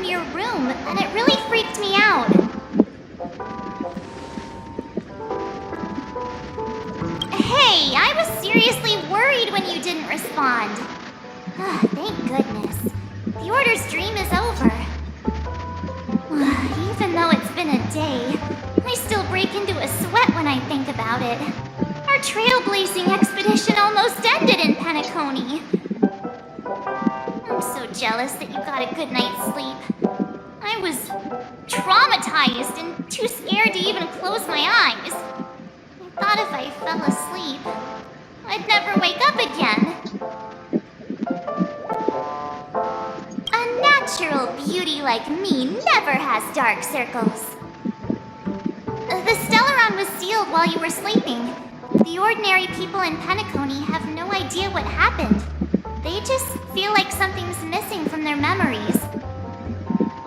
your room, and it really freaked me out. Hey, I was seriously worried when you didn't respond. Thank goodness. The Order's dream is over. Even though it's been a day, I still break into a sweat when I think about it. Our trailblazing expedition almost ended in Penacony. I'm so jealous that you got a good night's sleep. I was traumatized and too scared to even close my eyes. I thought if I fell asleep, I'd never wake up again. A natural beauty like me never has dark circles. The Stellaron was sealed while you were sleeping. The ordinary people in Penacony have no idea what happened. They just feel like something's missing from their memories.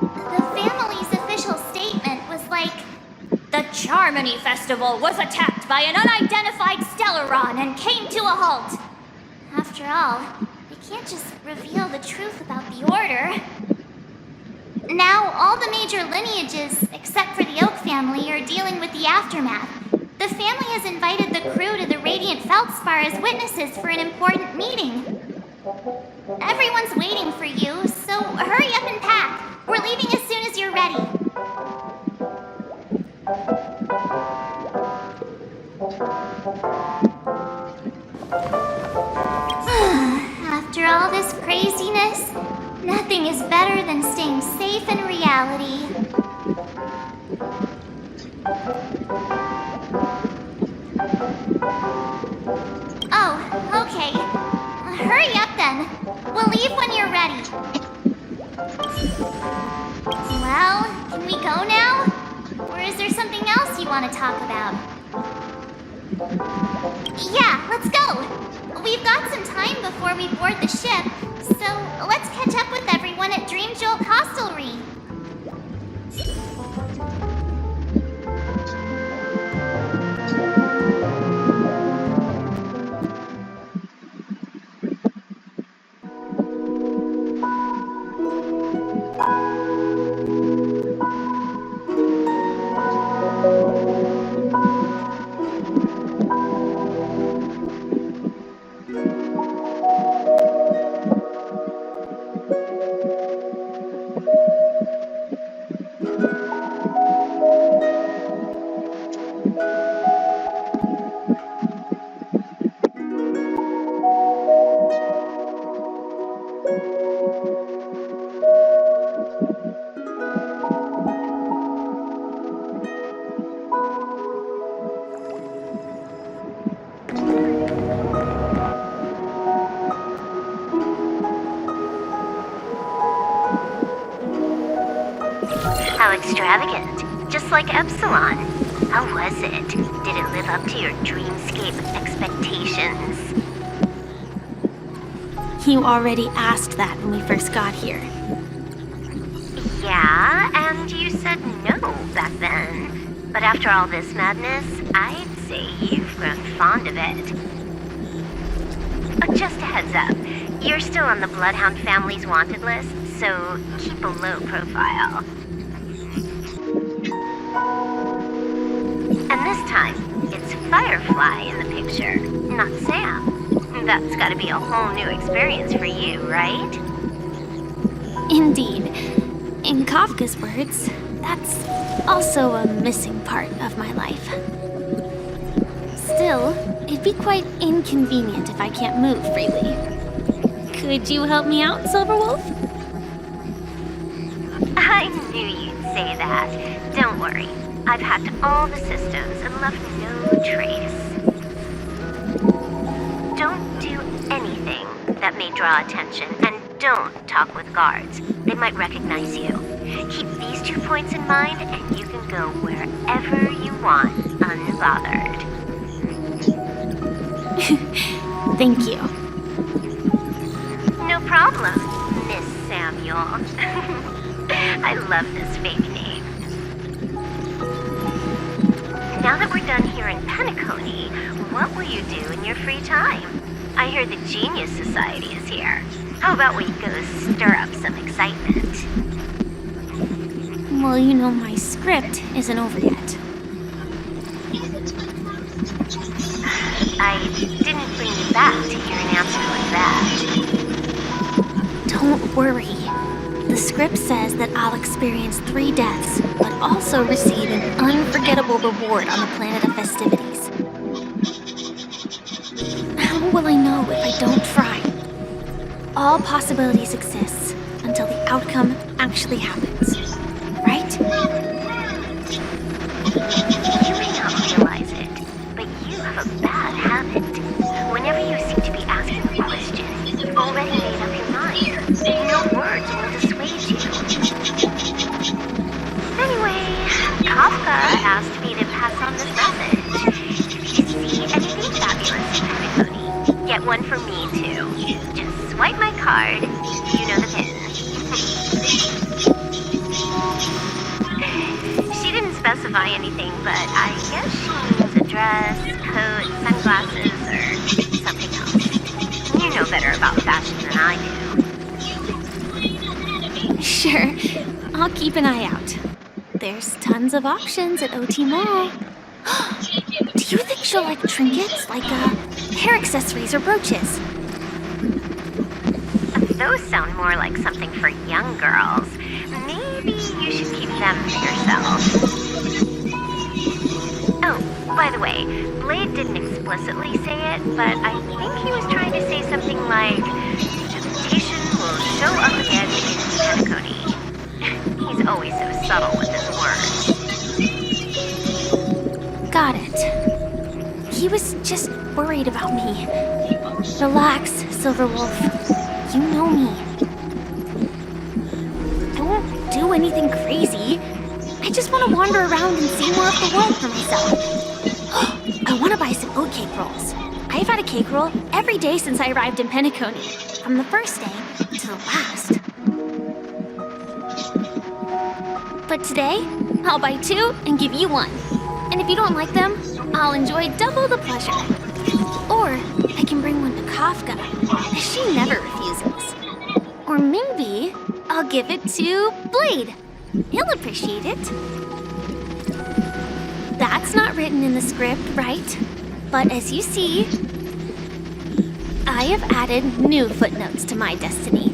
The family's official statement was like, "The Charmony Festival was attacked by an unidentified Stellaron and came to a halt." After all, they can't just reveal the truth about the Order. Now, all the major lineages, except for the Oak family, are dealing with the aftermath. The family has invited the crew to the Radiant Feldspar as witnesses for an important meeting. Everyone's waiting for you, so hurry up and pack. We're leaving as soon as you're ready. After all this craziness, nothing is better than staying safe in reality. Oh, okay. Hurry up then. We'll leave when you're ready. Well, can we go now? Or is there something else you want to talk about? Yeah, let's go. We've got some time before we board the ship, so let's catch up with everyone at Dream Jewel Costelry. How extravagant. Just like Epsilon. How was it? Did it live up to your dreamscape expectations? You already asked that when we first got here. Yeah, and you said no back then. But after all this madness, I'd say you've grown fond of it. Oh, just a heads up. You're still on the Bloodhound family's wanted list, so keep a low profile. And this time, it's Firefly in the picture, not Sam. That's gotta be a whole new experience for you, right? Indeed. In Kafka's words, that's also a missing part of my life. Still, it'd be quite inconvenient if I can't move freely. Could you help me out, Silverwolf? I knew you'd say that. Don't worry. I've hacked all the systems and left no trace. Don't do anything that may draw attention, and don't talk with guards. They might recognize you. Keep these 2 points in mind, and you can go wherever you want, unbothered. Thank you. No problem, Miss Samuel. I love this fake name. Now that we're done here in Penacony, what will you do in your free time? I hear the Genius Society is here. How about we go stir up some excitement? Well, you know, my script isn't over yet. I didn't bring you back to hear an answer like that. Don't worry. The script says that I'll experience 3 deaths, but also receive an unforgettable reward on the planet of festivities. How will I know if I don't try? All possibilities exist until the outcome actually happens. Right? You may not realize it, but you have a bad habit. Whenever you seem to be asking a question, you've already made up your mind. No words will dissuade you. Anyway, Kafka asked me to pass on this message. If you see anything fabulous in Penacony, get one for me too. Just swipe my card. You know the pin. She didn't specify anything, but I guess she means a dress, coat, sunglasses, or something else. You know better about fashion than I do. Sure. I'll keep an eye out. There's tons of options at OT Mall. Do you think she'll like trinkets, like hair accessories or brooches? Those sound more like something for young girls. Maybe you should keep them for yourself. Oh, by the way, Blade didn't explicitly say it, but I think he was trying to say something like, temptation will show up again in Penacony. He's always so subtle with his words. Got it. He was just worried about me. Relax, Silverwolf. You know me. I won't do anything crazy. I just want to wander around and see more of the world for myself. I want to buy some oat cake rolls. I've had a cake roll every day since I arrived in Penacony, from the first day to the last. But today, I'll buy 2 and give you 1. And if you don't like them, I'll enjoy double the pleasure. Or I can bring one to Kafka, as she never refuses. Or maybe I'll give it to Blade. He'll appreciate it. That's not written in the script, right? But as you see, I have added new footnotes to my destiny.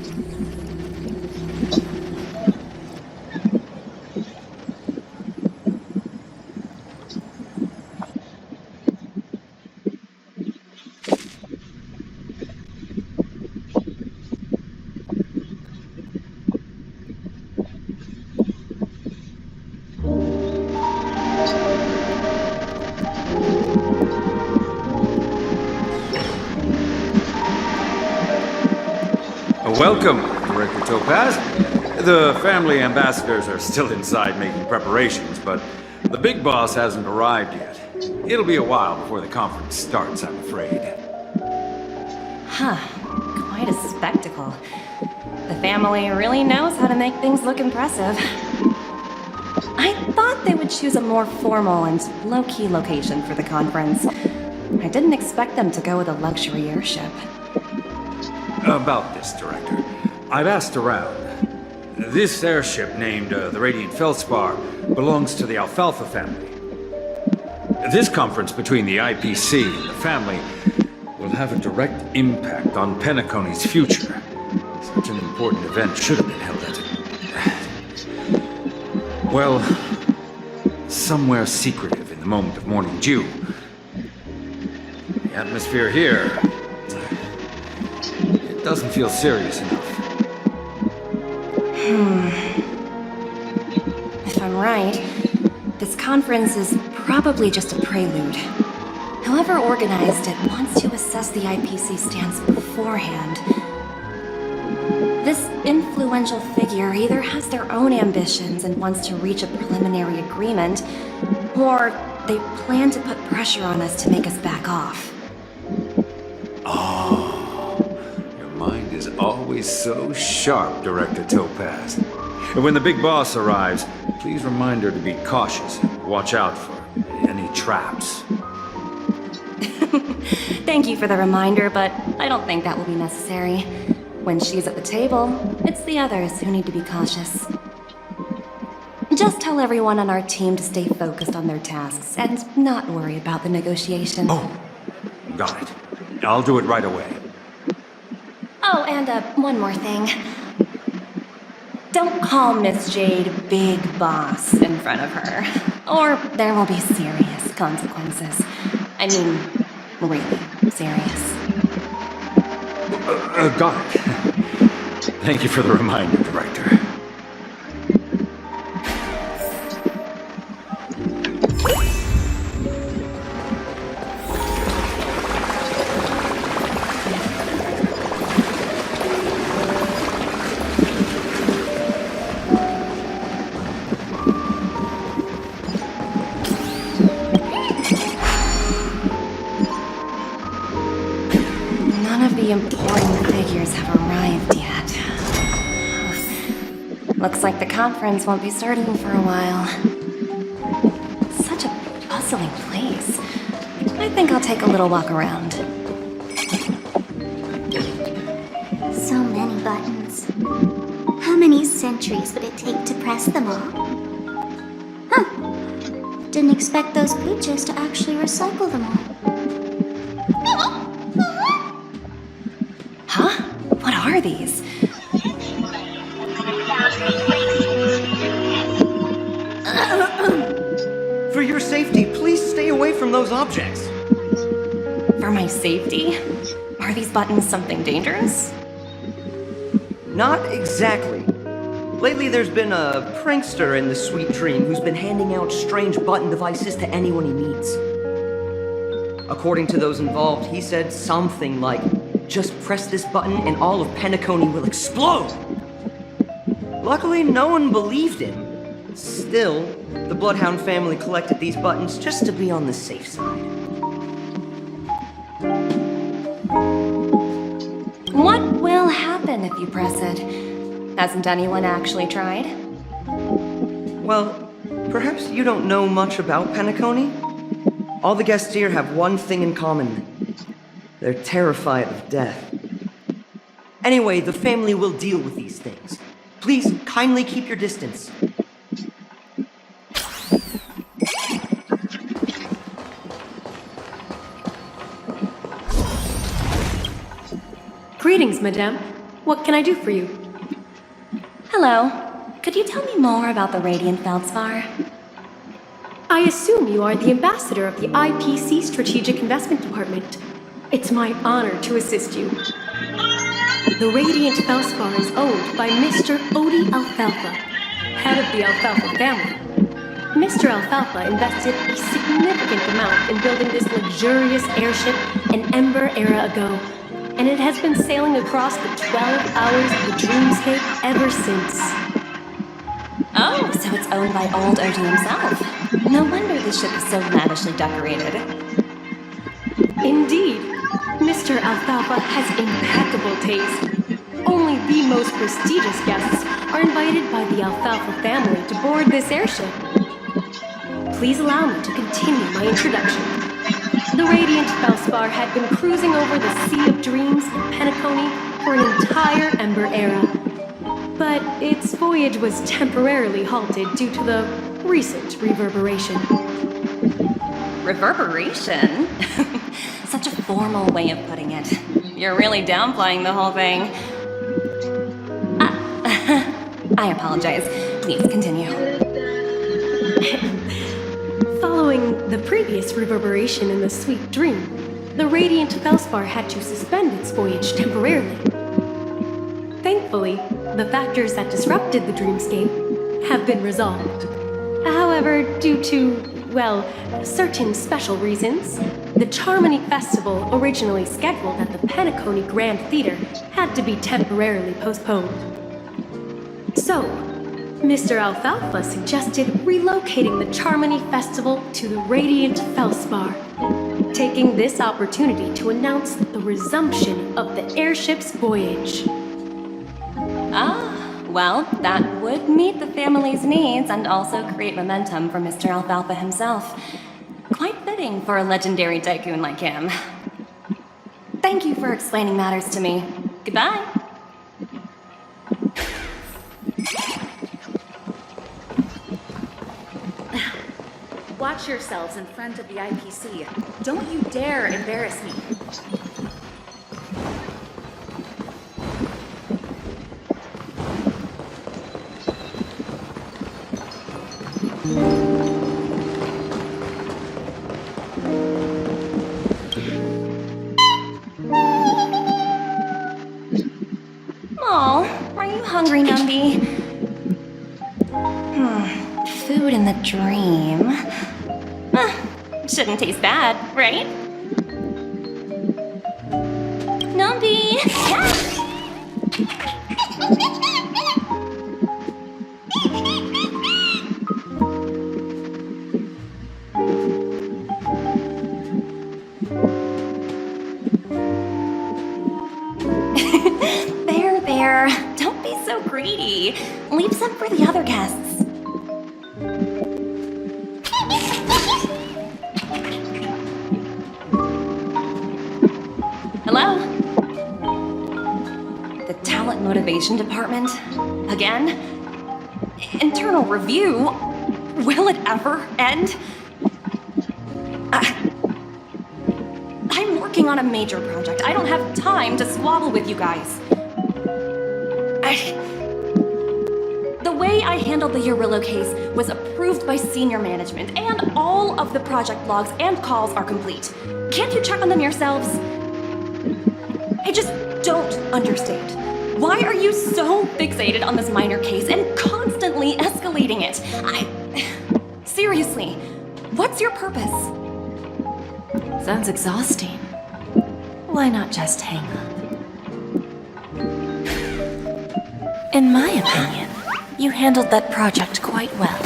Welcome, Director Topaz. The family ambassadors are still inside making preparations, but the big boss hasn't arrived yet. It'll be a while before the conference starts, I'm afraid. Huh. Quite a spectacle. The family really knows how to make things look impressive. I thought they would choose a more formal and low-key location for the conference. I didn't expect them to go with a luxury airship. About this, Director. I've asked around. This airship, named the Radiant Feldspar, belongs to the Alfalfa family. This conference between the IPC and the family will have a direct impact on Penacony's future. Such an important event should have been held at... well, somewhere secretive in the moment of morning dew. The atmosphere here... doesn't feel serious enough. If I'm right, this conference is probably just a prelude. Whoever organized it wants to assess the IPC stance beforehand. This influential figure either has their own ambitions and wants to reach a preliminary agreement, or they plan to put pressure on us to make us back off. Always so sharp, Director Topaz. And when the big boss arrives, please remind her to be cautious and watch out for any traps. Thank you for the reminder, but I don't think that will be necessary. When she's at the table, it's the others who need to be cautious. Just tell everyone on our team to stay focused on their tasks and not worry about the negotiation. Oh, got it. I'll do it right away. Oh, and one more thing. Don't call Miss Jade Big Boss in front of her, or there will be serious consequences. I mean, really serious. Got it. Thank you for the reminder, Director. The important figures have arrived yet. Looks like the conference won't be starting for a while. Such a bustling place. I think I'll take a little walk around. So many buttons. How many centuries would it take to press them all? Huh. Didn't expect those pooches to actually recycle them all. Huh? What are these? For your safety, please stay away from those objects. For my safety? Are these buttons something dangerous? Not exactly. Lately, there's been a prankster in the Sweet Dream who's been handing out strange button devices to anyone he meets. According to those involved, he said something like, "Just press this button and all of Penacony will explode!" Luckily, no one believed him. Still, the Bloodhound family collected these buttons just to be on the safe side. What will happen if you press it? Hasn't anyone actually tried? Well, perhaps you don't know much about Penacony? All the guests here have one thing in common. They're terrified of death. Anyway, the family will deal with these things. Please kindly keep your distance. Greetings, madame. What can I do for you? Hello. Could you tell me more about the Radiant Feldspar? I assume you are the ambassador of the IPC Strategic Investment Department. It's my honor to assist you. The Radiant Feldspar is owned by Mr. Odie Alfalfa, head of the Alfalfa family. Mr. Alfalfa invested a significant amount in building this luxurious airship an Ember era ago, and it has been sailing across the 12 hours of the dreamscape ever since. Oh, so it's owned by old Odie himself. No wonder the ship is so lavishly decorated. Indeed, Mr. Alfalfa has impeccable taste. Only the most prestigious guests are invited by the Alfalfa family to board this airship. Please allow me to continue my introduction. The Radiant Feldspar had been cruising over the Sea of Dreams in Penacony for an entire Ember era. But its voyage was temporarily halted due to the recent reverberation. Reverberation? Such a formal way of putting it. You're really downplaying the whole thing. I apologize. Please continue. Following the previous reverberation in the Sweet Dream, the Radiant Feldspar had to suspend its voyage temporarily. Thankfully, the factors that disrupted the dreamscape have been resolved. However, due to, well, certain special reasons, the Charmony Festival, originally scheduled at the Penacony Grand Theater, had to be temporarily postponed. So, Mr. Alfalfa suggested relocating the Charmony Festival to the Radiant Feldspar, taking this opportunity to announce the resumption of the airship's voyage. Ah, well, that would meet the family's needs and also create momentum for Mr. Alfalfa himself. Quite fitting for a legendary tycoon like him. Thank you for explaining matters to me. Goodbye. Watch yourselves in front of the IPC. Don't you dare embarrass me. Aw, are you hungry, Numby? Food in the dream. Shouldn't taste bad, right? Numby! There. Don't be so greedy. Leave some for the other guests. Hello? The Talent Motivation Department? Again? Internal review? Will it ever end? I'm working on a major project. I don't have time to squabble with you guys. The way I handled the Urillo case was approved by senior management, and all of the project logs and calls are complete. Can't you check on them yourselves? I just don't understand. Why are you so fixated on this minor case and constantly escalating it? Seriously, what's your purpose? Sounds exhausting. Why not just hang up? In my opinion, you handled that project quite well.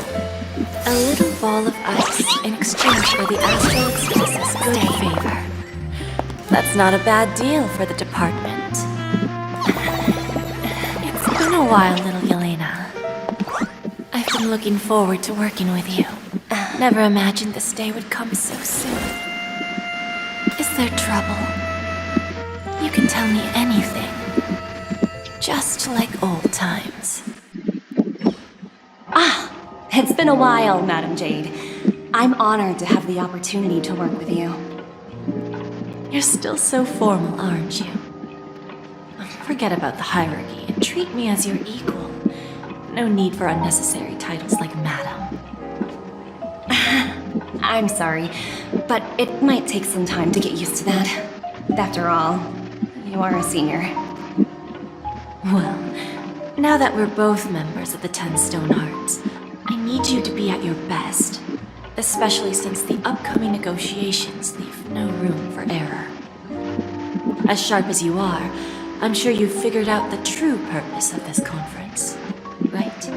A little ball of ice in exchange for the Astral Express's good favor. That's not a bad deal for the department. It's been a while, little Yelena. I've been looking forward to working with you. Never imagined this day would come so soon. Is there trouble? You can tell me anything. Just like old times. It's been a while, Madam Jade. I'm honored to have the opportunity to work with you. You're still so formal, aren't you? Forget about the hierarchy and treat me as your equal. No need for unnecessary titles like Madam. I'm sorry, but it might take some time to get used to that. After all, you are a senior. Well, now that we're both members of the 10 Stone Hearts, I need you to be at your best, especially since the upcoming negotiations leave no room for error. As sharp as you are, I'm sure you've figured out the true purpose of this conference, right?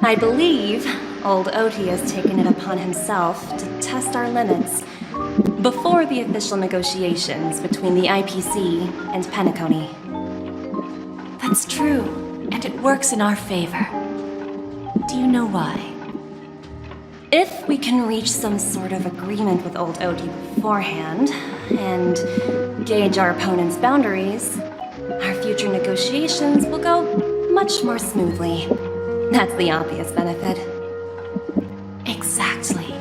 I believe old Oti has taken it upon himself to test our limits before the official negotiations between the IPC and Penacony. That's true, and it works in our favor. Do you know why? If we can reach some sort of agreement with old Oti beforehand, and gauge our opponent's boundaries, our future negotiations will go much more smoothly. That's the obvious benefit. Exactly.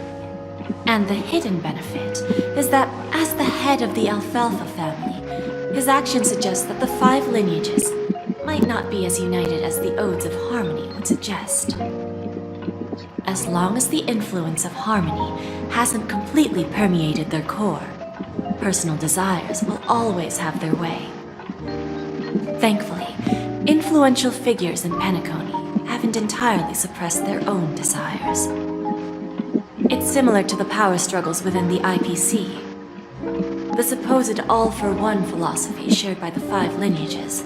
And the hidden benefit is that as the head of the Alfalfa family, his actions suggest that the 5 lineages might not be as united as the Odes of Harmony would suggest. As long as the influence of Harmony hasn't completely permeated their core, personal desires will always have their way. Thankfully, influential figures in Penacony haven't entirely suppressed their own desires. It's similar to the power struggles within the IPC. The supposed all-for-one philosophy shared by the 5 lineages.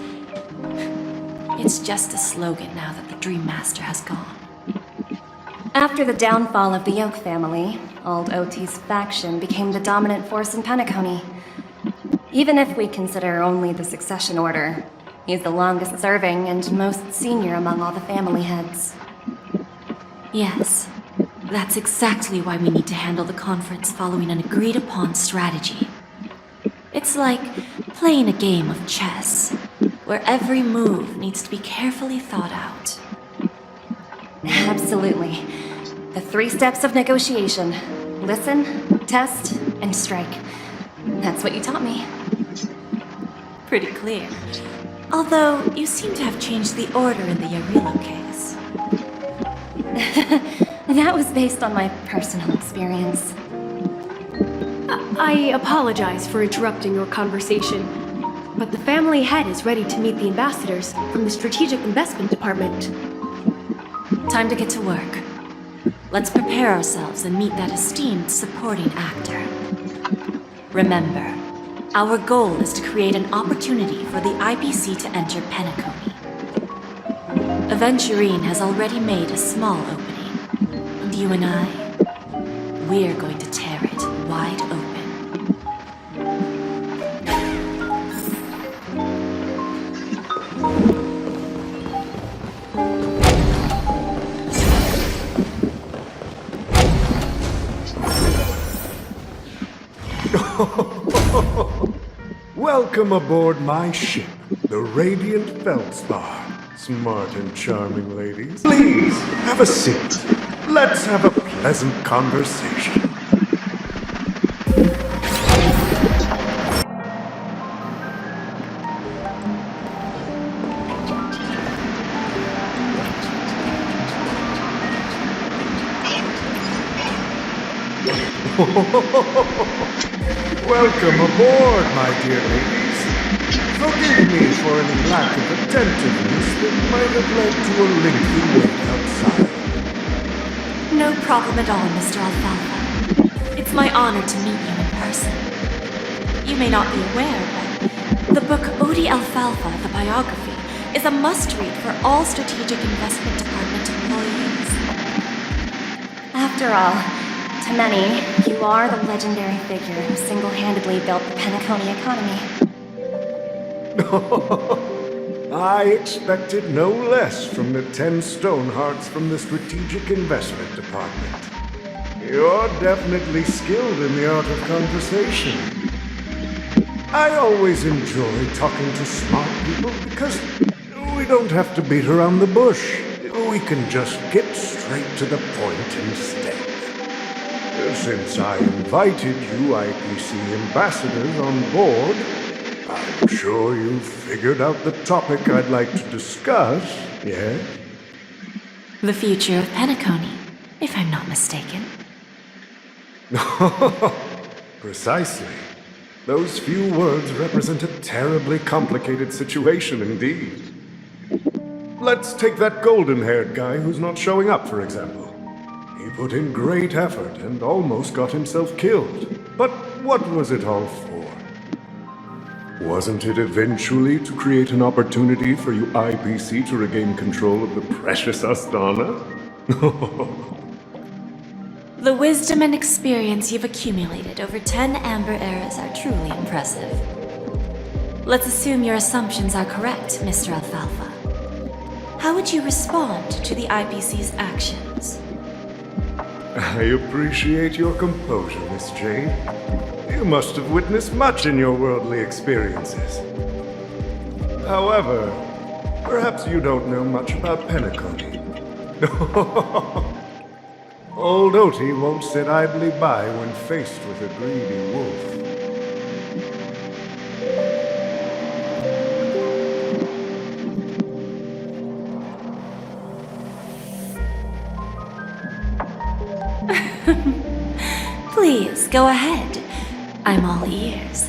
It's just a slogan now that the Dream Master has gone. After the downfall of the Yoke family, old Oti's faction became the dominant force in Penacony. Even if we consider only the succession order, he's the longest serving and most senior among all the family heads. Yes, that's exactly why we need to handle the conference following an agreed-upon strategy. It's like playing a game of chess, where every move needs to be carefully thought out. Absolutely. The 3 steps of negotiation. Listen, test, and strike. That's what you taught me. Pretty clear. Although, you seem to have changed the order in the Yarilo case. That was based on my personal experience. I apologize for interrupting your conversation, but the family head is ready to meet the ambassadors from the Strategic Investment Department. Time to get to work. Let's prepare ourselves and meet that esteemed supporting actor. Remember, our goal is to create an opportunity for the IPC to enter Penacony. Aventurine has already made a small opening, and you and I, we're going to tear it wide open. Welcome aboard my ship, the Radiant Feldspar. Smart and charming ladies. Please, have a seat. Let's have a pleasant conversation. Welcome aboard, my dear ladies. Forgive me for any lack of attentiveness that might have led to a lengthy wait outside. No problem at all, Mr. Alfalfa. It's my honor to meet you in person. You may not be aware, but the book Odi Alfalfa, the biography, is a must-read for all Strategic Investment Department employees. After all, to many, you are the legendary figure who single-handedly built the Penacony economy. I expected no less from the 10 Stonehearts from the Strategic Investment Department. You're definitely skilled in the art of conversation. I always enjoy talking to smart people because we don't have to beat around the bush. We can just get straight to the point instead. Since I invited you IPC ambassadors on board, I'm sure you've figured out the topic I'd like to discuss, yes? The future of Penacony, if I'm not mistaken. Precisely. Those few words represent a terribly complicated situation indeed. Let's take that golden-haired guy who's not showing up, for example. He put in great effort and almost got himself killed. But what was it all for? Wasn't it eventually to create an opportunity for you IPC to regain control of the precious Astana? The wisdom and experience you've accumulated over 10 Amber Eras are truly impressive. Let's assume your assumptions are correct, Mr. Alfalfa. How would you respond to the IPC's actions? I appreciate your composure, Miss Jane. You must have witnessed much in your worldly experiences. However, perhaps you don't know much about Penacony. Old Oti won't sit idly by when faced with a greedy wolf. Please, go ahead. I'm all ears.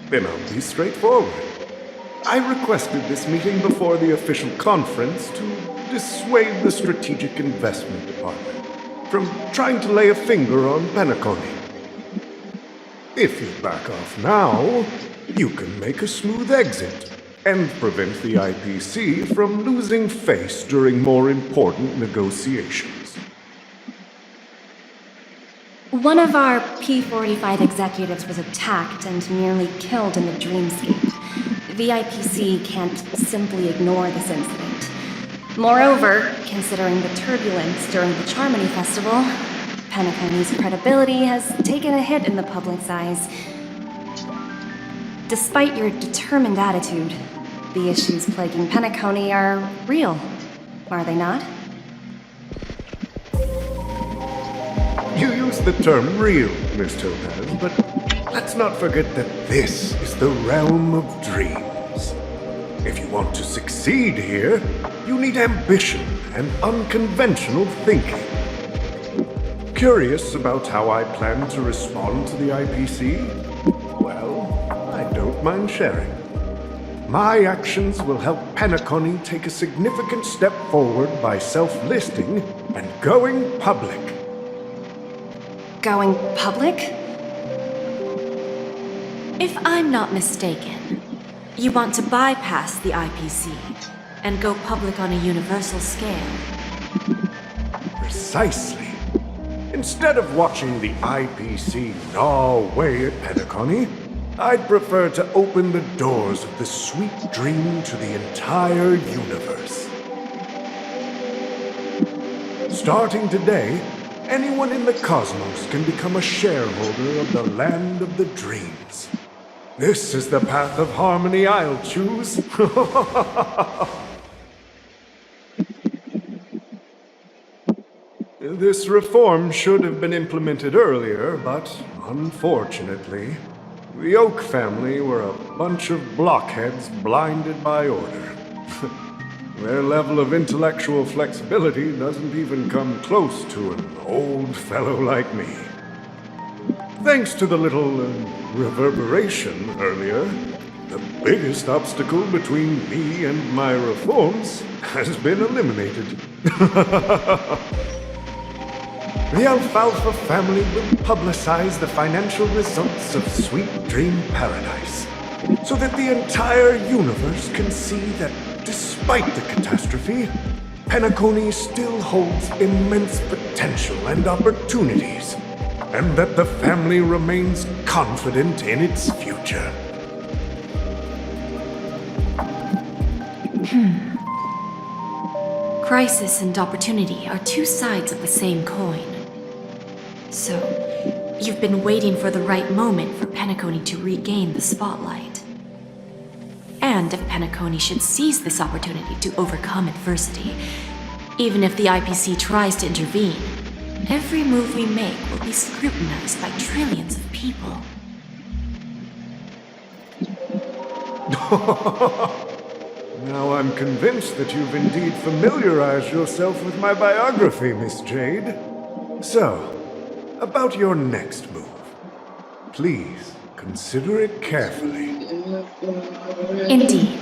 Then I'll be straightforward. I requested this meeting before the official conference to dissuade the Strategic Investment Department from trying to lay a finger on Penacony. If you back off now, you can make a smooth exit and prevent the IPC from losing face during more important negotiations. One of our P-45 executives was attacked and nearly killed in the dreamscape. The IPC can't simply ignore this incident. Moreover, considering the turbulence during the Charmony Festival, Penacony's credibility has taken a hit in the public's eyes. Despite your determined attitude, The issues plaguing Penacony are real, are they not? You use the term real, Miss Topaz, but let's not forget that this is the realm of dreams. If you want to succeed here, you need ambition and unconventional thinking. Curious about how I plan to respond to the IPC? Well, I don't mind sharing. My actions will help Penacony take a significant step forward by self-listing and going public. Going public? If I'm not mistaken, you want to bypass the IPC and go public on a universal scale. Precisely. Instead of watching the IPC gnaw away at Penacony, I'd prefer to open the doors of the sweet dream to the entire universe. Starting today, anyone in the cosmos can become a shareholder of the land of the dreams. This is the path of harmony I'll choose. This reform should have been implemented earlier, but unfortunately, the Oak family were a bunch of blockheads blinded by order. Their level of intellectual flexibility doesn't even come close to an old fellow like me. Thanks to the little reverberation earlier, the biggest obstacle between me and my reforms has been eliminated. The Alfalfa family will publicize the financial results of Sweet Dream Paradise, so that the entire universe can see that despite the catastrophe, Penacony still holds immense potential and opportunities, and that the family remains confident in its future. Crisis and opportunity are two sides of the same coin. So, you've been waiting for the right moment for Penacony to regain the spotlight. And if Penacony should seize this opportunity to overcome adversity, even if the IPC tries to intervene, every move we make will be scrutinized by trillions of people. Now I'm convinced that you've indeed familiarized yourself with my biography, Miss Jade. So, about your next move. Please, consider it carefully. Indeed.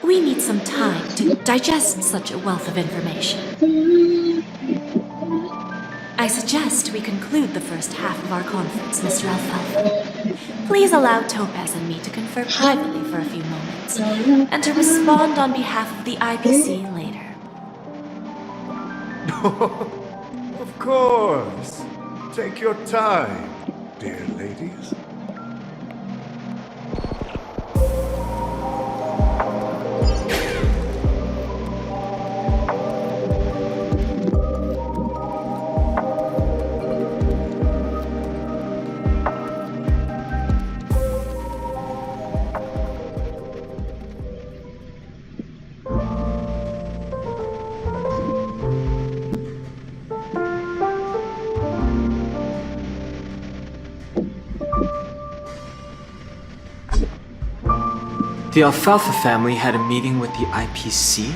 We need some time to digest such a wealth of information. I suggest we conclude the first half of our conference, Mr. Alfalfa. Please allow Topaz and me to confer privately for a few moments, and to respond on behalf of the IPC later. Of course. Take your time, dear ladies. The Alfalfa family had a meeting with the IPC?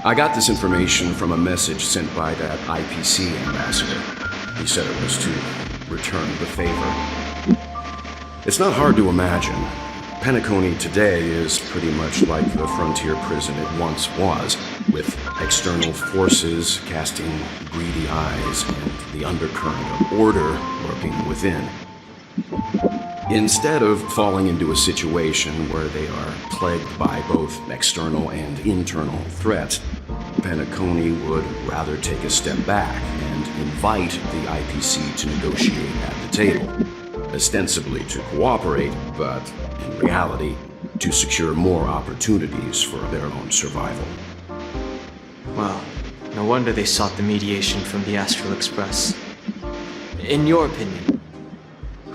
I got this information from a message sent by that IPC ambassador. He said it was to return the favor. It's not hard to imagine. Penacony today is pretty much like the frontier prison it once was, with external forces casting greedy eyes and the undercurrent of order lurking within. Instead of falling into a situation where they are plagued by both external and internal threats, Penacony would rather take a step back and invite the IPC to negotiate at the table, ostensibly to cooperate, but in reality, to secure more opportunities for their own survival. Well, no wonder they sought the mediation from the Astral Express. In your opinion,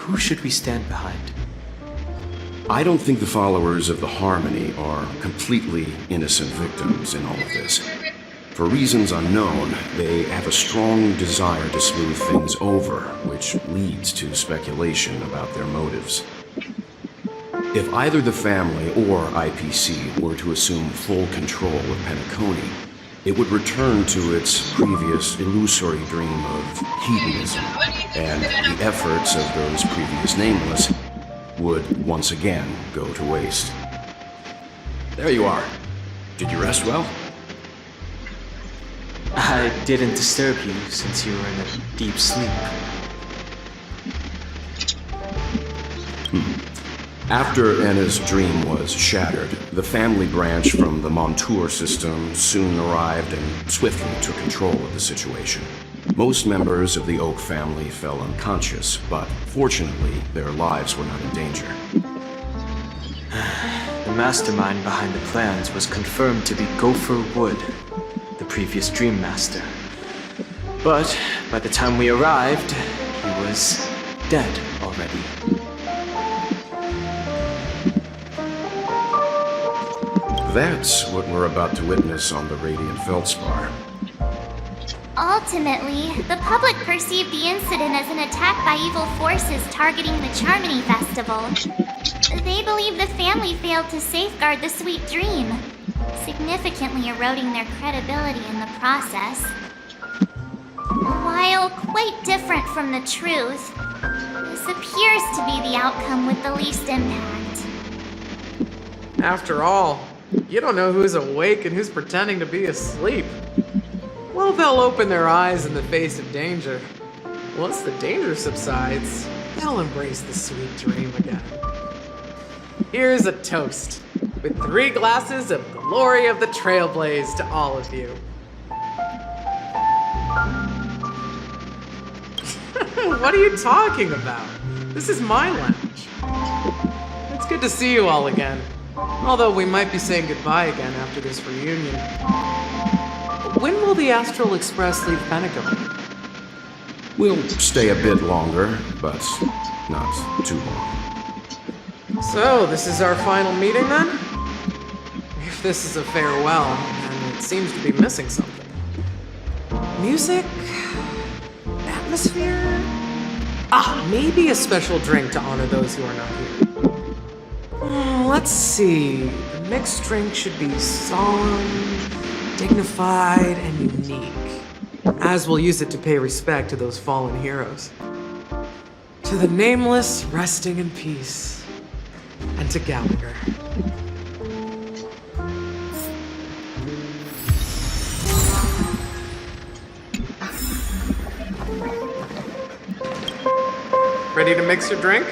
who should we stand behind? I don't think the followers of the Harmony are completely innocent victims in all of this. For reasons unknown, they have a strong desire to smooth things over, which leads to speculation about their motives. If either the family or IPC were to assume full control of Penacony, it would return to its previous illusory dream of hedonism, and the efforts of those previous nameless would once again go to waste. There you are. Did you rest well? I didn't disturb you since you were in a deep sleep. After Anna's dream was shattered, the family branch from the Montour system soon arrived and swiftly took control of the situation. Most members of the Oak family fell unconscious, but fortunately, their lives were not in danger. The mastermind behind the plans was confirmed to be Gopher Wood, the previous Dream Master. But by the time we arrived, he was dead already. That's what we're about to witness on the Radiant Feldspar. Ultimately, the public perceived the incident as an attack by evil forces targeting the Charmony Festival. They believe the family failed to safeguard the sweet dream, significantly eroding their credibility in the process. While quite different from the truth, this appears to be the outcome with the least impact. After all, you don't know who's awake and who's pretending to be asleep. Well, they'll open their eyes in the face of danger. Once the danger subsides, they'll embrace the sweet dream again. Here's a toast, with 3 glasses of glory of the Trailblaze to all of you. What are you talking about? This is my lounge. It's good to see you all again. Although we might be saying goodbye again after this reunion. When will the Astral Express leave Penacony? We'll stay a bit longer, but not too long. So, this is our final meeting then? If this is a farewell, then it seems to be missing something. Music? Atmosphere? Maybe a special drink to honor those who are not here. Let's see. The mixed drink should be solemn, dignified, and unique, as we'll use it to pay respect to those fallen heroes. To the nameless, resting in peace, and to Gallagher. Ready to mix your drink?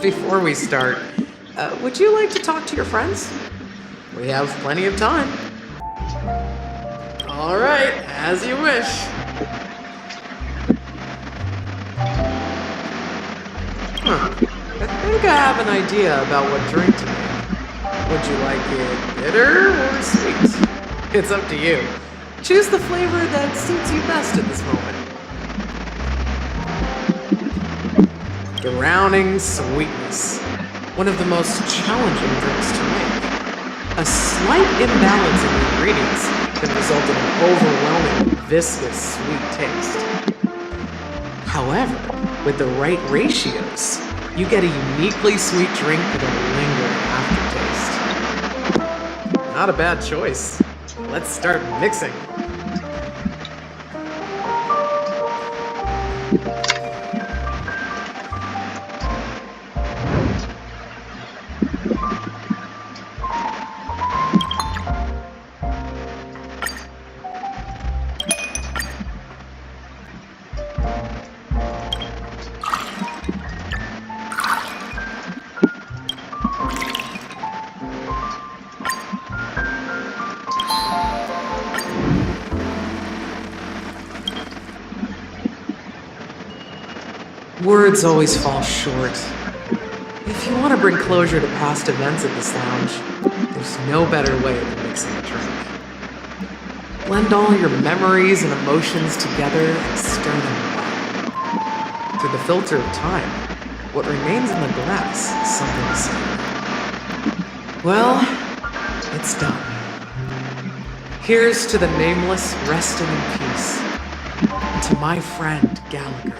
Before we start, would you like to talk to your friends? We have plenty of time. All right, as you wish. I think I have an idea about what drink to make. Would you like it bitter or sweet? It's up to you. Choose the flavor that suits you best at this moment. Drowning sweetness. One of the most challenging drinks to make. A slight imbalance in the ingredients can result in an overwhelming, viscous, sweet taste. However, with the right ratios, you get a uniquely sweet drink with a lingering aftertaste. Not a bad choice. Let's start mixing. Words always fall short. If you want to bring closure to past events at this lounge, there's no better way than mixing a drink. Blend all your memories and emotions together and stir them well. through the filter of time, what remains in the glass is something to say. Well, it's done. Here's to the nameless resting in peace, and to my friend Gallagher.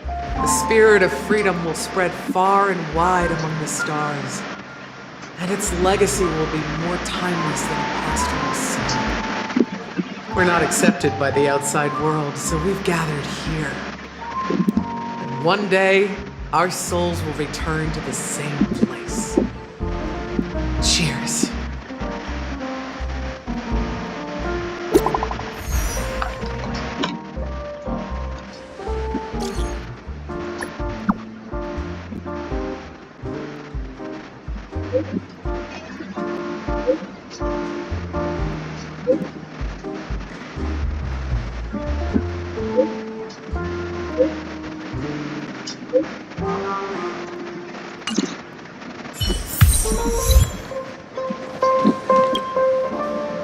The spirit of freedom will spread far and wide among the stars, and its legacy will be more timeless than a pastoral sun. We're not accepted by the outside world, so we've gathered here. And one day, our souls will return to the same place. Cheers.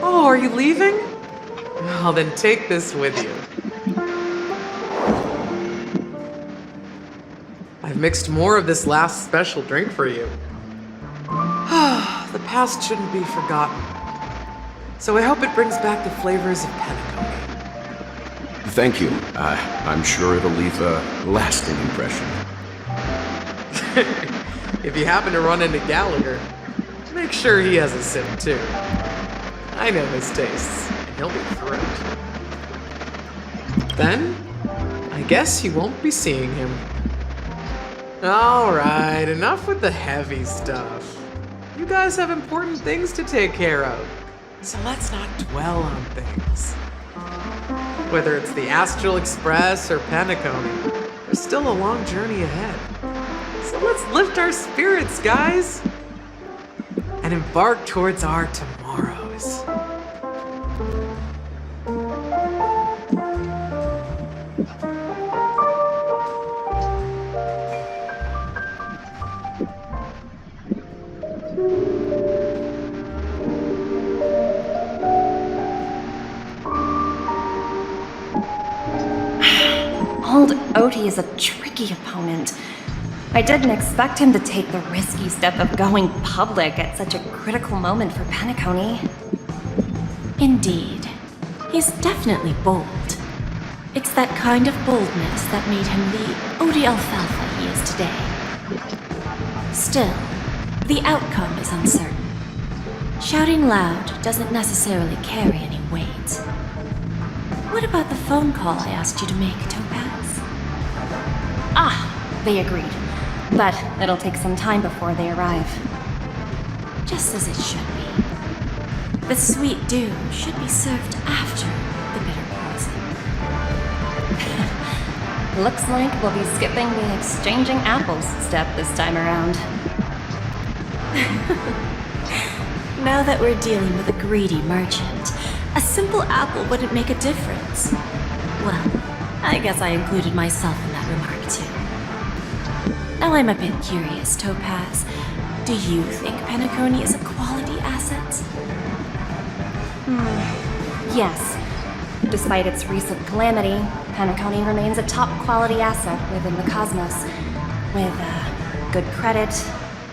Oh, are you leaving? Well, then take this with you. I've mixed more of this last special drink for you. The past shouldn't be forgotten. So I hope it brings back the flavors of Penacony. Thank you. I'm sure it'll leave a lasting impression. If you happen to run into Gallagher, make sure he has a sip too. I know his tastes, and he'll be thrilled. Then, I guess you won't be seeing him. Alright, enough with the heavy stuff. You guys have important things to take care of, so let's not dwell on things. Whether it's the Astral Express or Penacony, there's still a long journey ahead. So let's lift our spirits, guys, and embark towards our tomorrows. Old Odie is a tricky opponent. I didn't expect him to take the risky step of going public at such a critical moment for Penacony. Indeed. He's definitely bold. It's that kind of boldness that made him the Odie Alfalfa he is today. Still, the outcome is uncertain. Shouting loud doesn't necessarily carry any weight. What about the phone call I asked you to make, Topaz? Ah, they agreed. But it'll take some time before they arrive. Just as it should be. The sweet dew should be served after the bitter poison. Looks like we'll be skipping the exchanging apples step this time around. Now that we're dealing with a greedy merchant, a simple apple wouldn't make a difference. Well, I guess I included myself in that remark too. Now I'm a bit curious, Topaz. Do you think Penacony is a quality asset? Yes. Despite its recent calamity, Penacony remains a top quality asset within the cosmos. With good credit,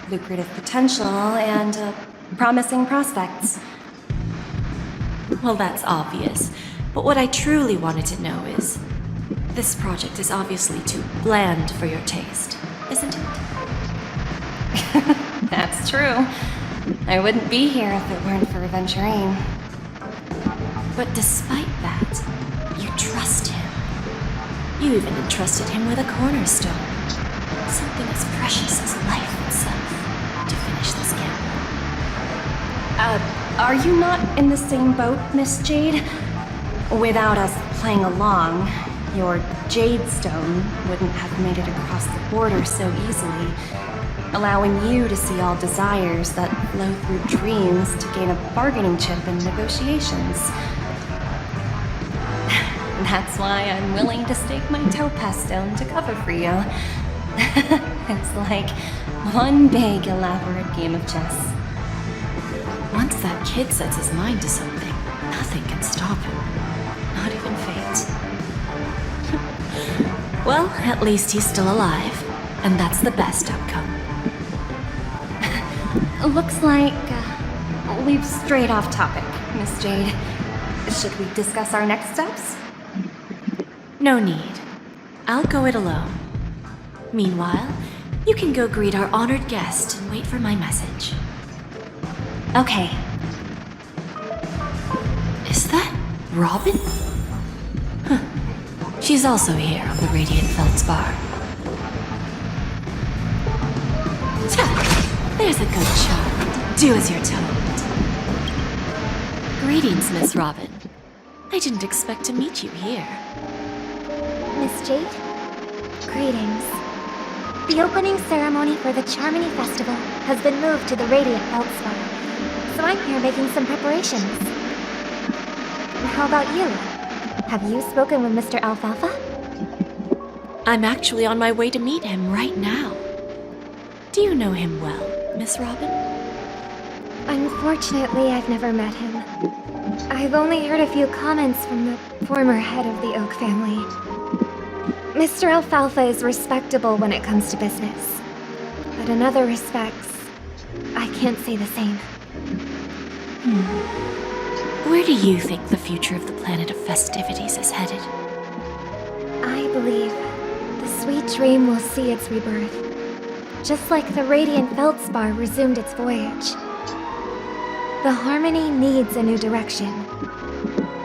lucrative potential, and promising prospects. Well, that's obvious. But what I truly wanted to know is, this project is obviously too bland for your taste, isn't it? That's true. I wouldn't be here if it weren't for Aventurine. But despite that, you trust him. You even entrusted him with a cornerstone. Something as precious as life itself to finish this gamble. Are you not in the same boat, Miss Jade? Without us playing along, your Jade Stone wouldn't have made it across the border so easily, allowing you to see all desires that flow through dreams to gain a bargaining chip in negotiations. That's why I'm willing to stake my topaz stone to cover for you. It's like one big, elaborate game of chess. Once that kid sets his mind to something, nothing can stop him. Not even fate. Well, at least he's still alive, and that's the best outcome. Looks like we've strayed off topic, Miss Jade. Should we discuss our next steps? No need. I'll go it alone. Meanwhile, you can go greet our honored guest and wait for my message. Okay. Is that Robin? Huh. She's also here on the Radiant Feldspar. There's a good child. Do as you're told. Greetings, Miss Robin. I didn't expect to meet you here. Miss Jade? Greetings. The opening ceremony for the Charmony Festival has been moved to the Radiant Feldspar, so I'm here making some preparations. How about you? Have you spoken with Mr. Alfalfa? I'm actually on my way to meet him right now. Do you know him well, Miss Robin? Unfortunately, I've never met him. I've only heard a few comments from the former head of the Oak family. Mr. Alfalfa is respectable when it comes to business, but in other respects, I can't say the same. Where do you think the future of the planet of festivities is headed? I believe the sweet dream will see its rebirth, just like the Radiant Feldspar resumed its voyage. The Harmony needs a new direction.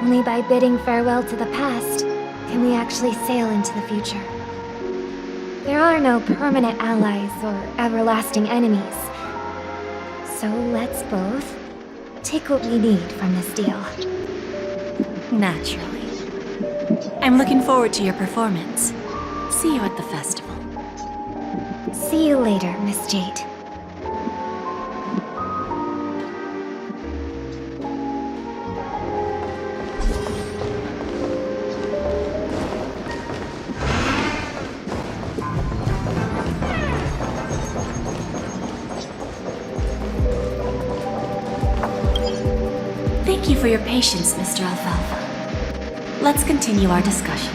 Only by bidding farewell to the past can we actually sail into the future. There are no permanent allies or everlasting enemies. So let's both take what we need from this deal. Naturally. I'm looking forward to your performance. See you at the festival. See you later, Miss Jade. Thank you for your patience, Mr. Alfalfa. Let's continue our discussion.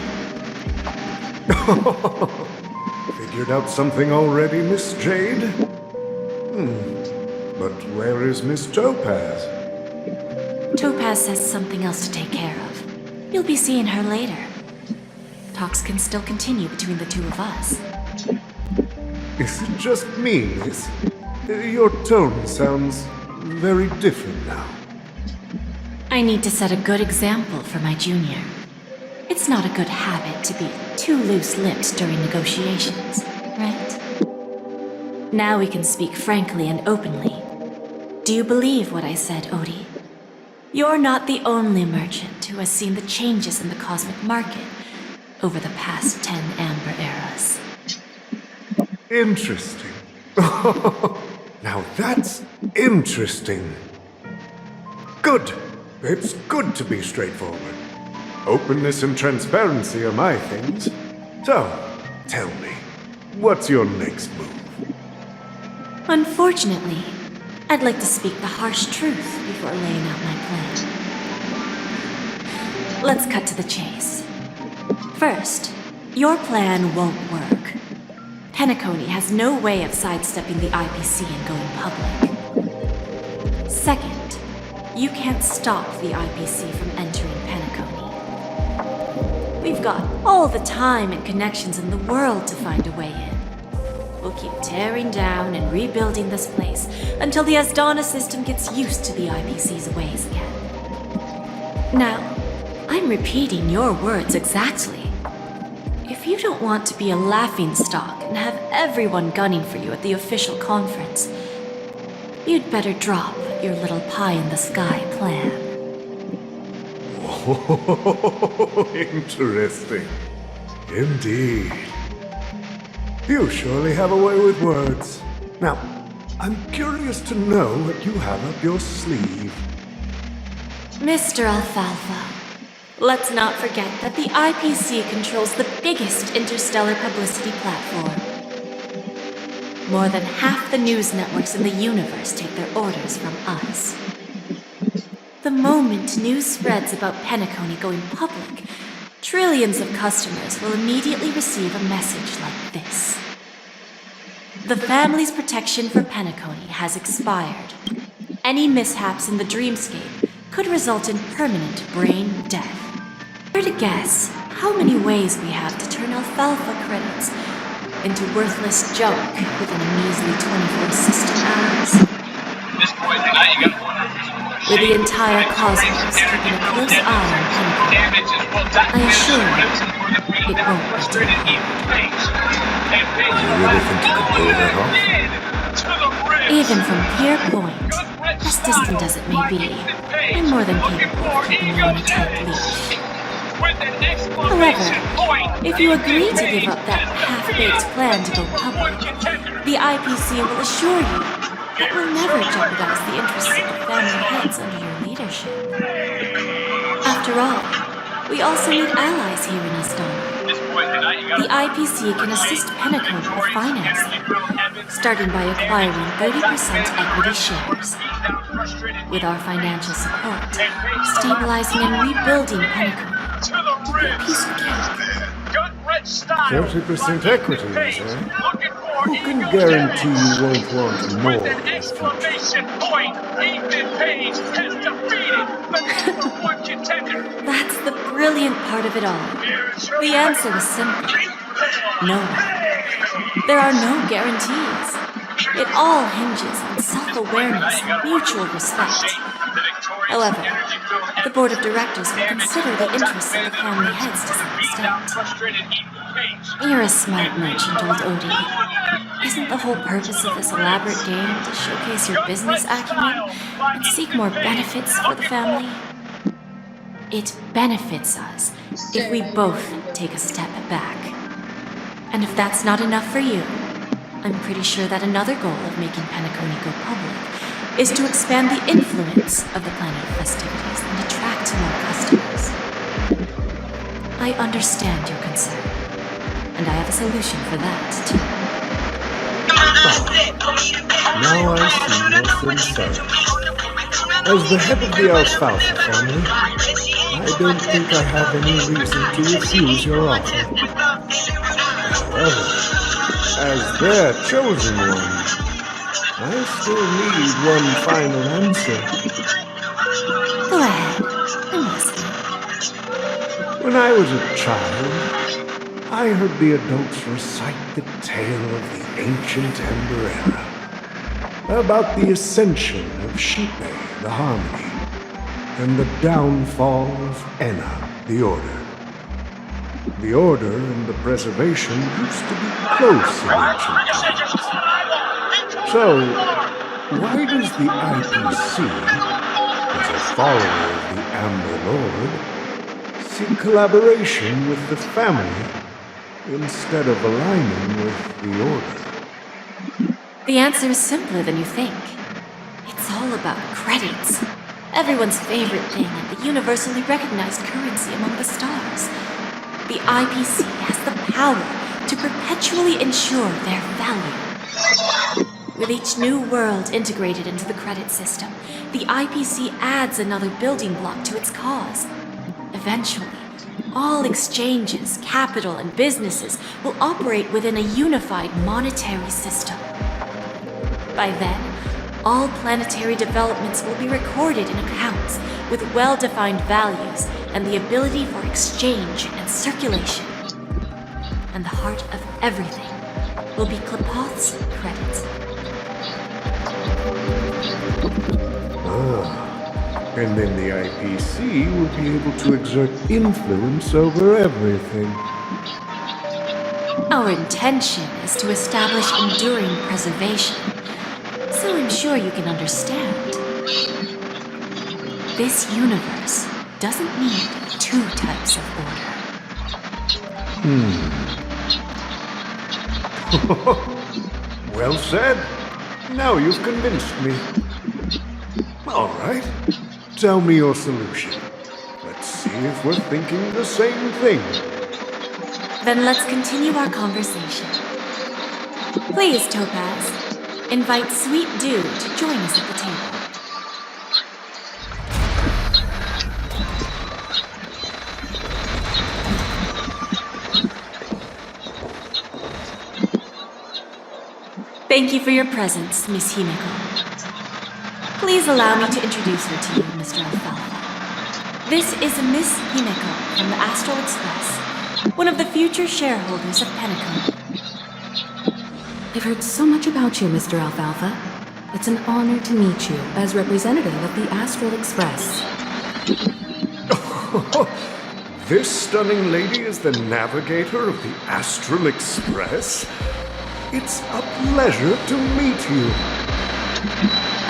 Figured out something already, Miss Jade? But where is Miss Topaz? Topaz has something else to take care of. You'll be seeing her later. Talks can still continue between the two of us. Is it just me, Miss? Your tone sounds very different now. I need to set a good example for my junior. It's not a good habit to be too loose-lipped during negotiations, right? Now we can speak frankly and openly. Do you believe what I said, Odie? You're not the only merchant who has seen the changes in the cosmic market over the past 10 Amber Eras. Interesting. Now that's interesting. Good. It's good to be straightforward. Openness and transparency are my things. So, tell me, what's your next move? Unfortunately, I'd like to speak the harsh truth before laying out my plan. Let's cut to the chase. First, your plan won't work. Penacony has no way of sidestepping the IPC and going public. Second, you can't stop the IPC from entering Penacony. We've got all the time and connections in the world to find a way in. We'll keep tearing down and rebuilding this place until the Asdana system gets used to the IPC's ways again. Now, I'm repeating your words exactly. If you don't want to be a laughingstock and have everyone gunning for you at the official conference, you'd better drop your little pie-in-the-sky plan. Oh, interesting. Indeed. You surely have a way with words. Now, I'm curious to know what you have up your sleeve. Mr. Alfalfa, let's not forget that the IPC controls the biggest interstellar publicity platform. More than half the news networks in the universe take their orders from us. The moment news spreads about Penacony going public, trillions of customers will immediately receive a message like this. The family's protection for Penacony has expired. Any mishaps in the dreamscape could result in permanent brain death. Dare to guess how many ways we have to turn alfalfa credits into worthless junk within a measly 24 system hours. With the entire cosmos keeping a close eye on Penacony, I assure you, it won't be too You really think you could pull that off? Even from Pier Point, as distant as it may be, I'm more than capable of keeping you on a tight leash. However, if you agree to give up that half-baked plan to go public, the IPC will assure you that we'll never jeopardize the interests of the family heads under your leadership. After all, we also need allies here in Estonia. The IPC can assist Penacony with financing, starting by acquiring 30% equity shares. With our financial support, stabilizing and rebuilding Penacony will be a piece of cake. 30% equities, eh? Who can guarantee you won't want more? That's the brilliant part of it all. The answer is simple. No. There are no guarantees. It all hinges on self-awareness and mutual respect. However, the board of directors will consider the interests of the family heads to some extent. You're a smart merchant, old Odie. Isn't the whole purpose of this elaborate game to showcase your business acumen and seek more benefits for the family? It benefits us if we both take a step back. And if that's not enough for you, I'm pretty sure that another goal of making Penacony go public is to expand the influence of the planet of festivities and attract more customers. I understand your concern, and I have a solution for that, too. Now I see your sincerity. As the head of the Alfalfa family, I don't think I have any reason to refuse your offer. However, as their chosen one, I still need one final answer. Go ahead, I'm listening. When I was a child, I heard the adults recite the tale of the ancient Ember Era, about the ascension of Shipe, the Harmony, and the downfall of Enna, the Order. The Order and the Preservation used to be close in ancient times. So, why does the IPC, as a follower of the Amber Lord, seek collaboration with the family instead of aligning with the Order? The answer is simpler than you think. It's all about credits. Everyone's favorite thing and the universally recognized currency among the stars. The IPC has the power to perpetually ensure their value. With each new world integrated into the credit system, the IPC adds another building block to its cause. Eventually, all exchanges, capital, and businesses will operate within a unified monetary system. By then, all planetary developments will be recorded in accounts with well-defined values and the ability for exchange and circulation. And the heart of everything will be Klepoth's credit. And then the IPC will be able to exert influence over everything. Our intention is to establish enduring preservation, so I'm sure you can understand. This universe doesn't need two types of order. Well said. Now you've convinced me. All right. Tell me your solution. Let's see if we're thinking the same thing. Then let's continue our conversation. Please, Topaz, invite Sweet Dew to join us at the table. Thank you for your presence, Miss Himeko. Please allow me to introduce her to you, Mr. Alfalfa. This is Miss Himeko from the Astral Express, one of the future shareholders of Penacony. I've heard so much about you, Mr. Alfalfa. It's an honor to meet you as representative of the Astral Express. This stunning lady is the navigator of the Astral Express? It's a pleasure to meet you.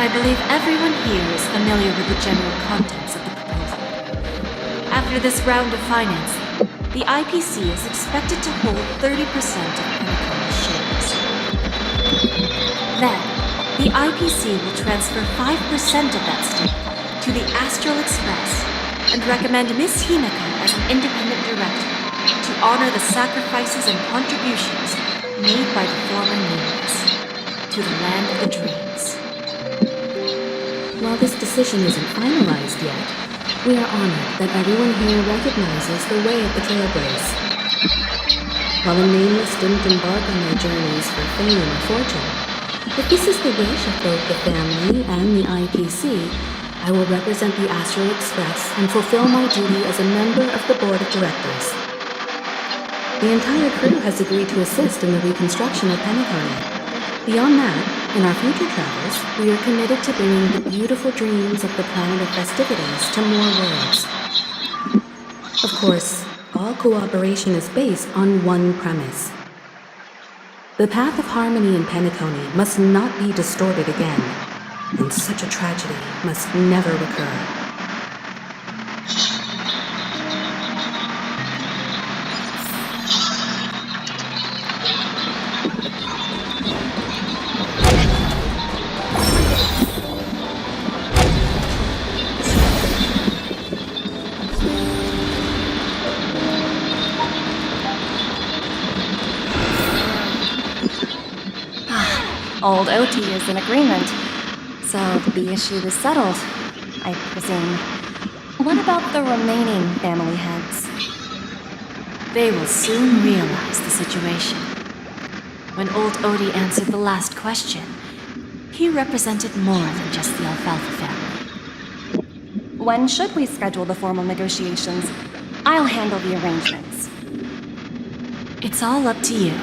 I believe everyone here is familiar with the general contents of the proposal. After this round of financing, the IPC is expected to hold 30% of Penacony's shares. Then, the IPC will transfer 5% of that stake to the Astral Express and recommend Miss Himeko as an independent director to honor the sacrifices and contributions made by the former nameless to the land of the dreams. While this decision isn't finalized yet, we are honored that everyone here recognizes the way of the Trailblaze. While the nameless didn't embark on their journeys for fame or fortune, if this is the wish of both the family and the IPC, I will represent the Astral Express and fulfill my duty as a member of the board of directors. The entire crew has agreed to assist in the reconstruction of Penacony. Beyond that, in our future travels, we are committed to bringing the beautiful dreams of the planet of festivities to more worlds. Of course, all cooperation is based on one premise. The path of harmony in Penacony must not be distorted again, and such a tragedy must never recur. Old OT is in agreement, so the issue is settled, I presume. What about the remaining family heads? They will soon realize the situation. When old Odie answered the last question, he represented more than just the Alfalfa family. When should we schedule the formal negotiations? I'll handle the arrangements. It's all up to you.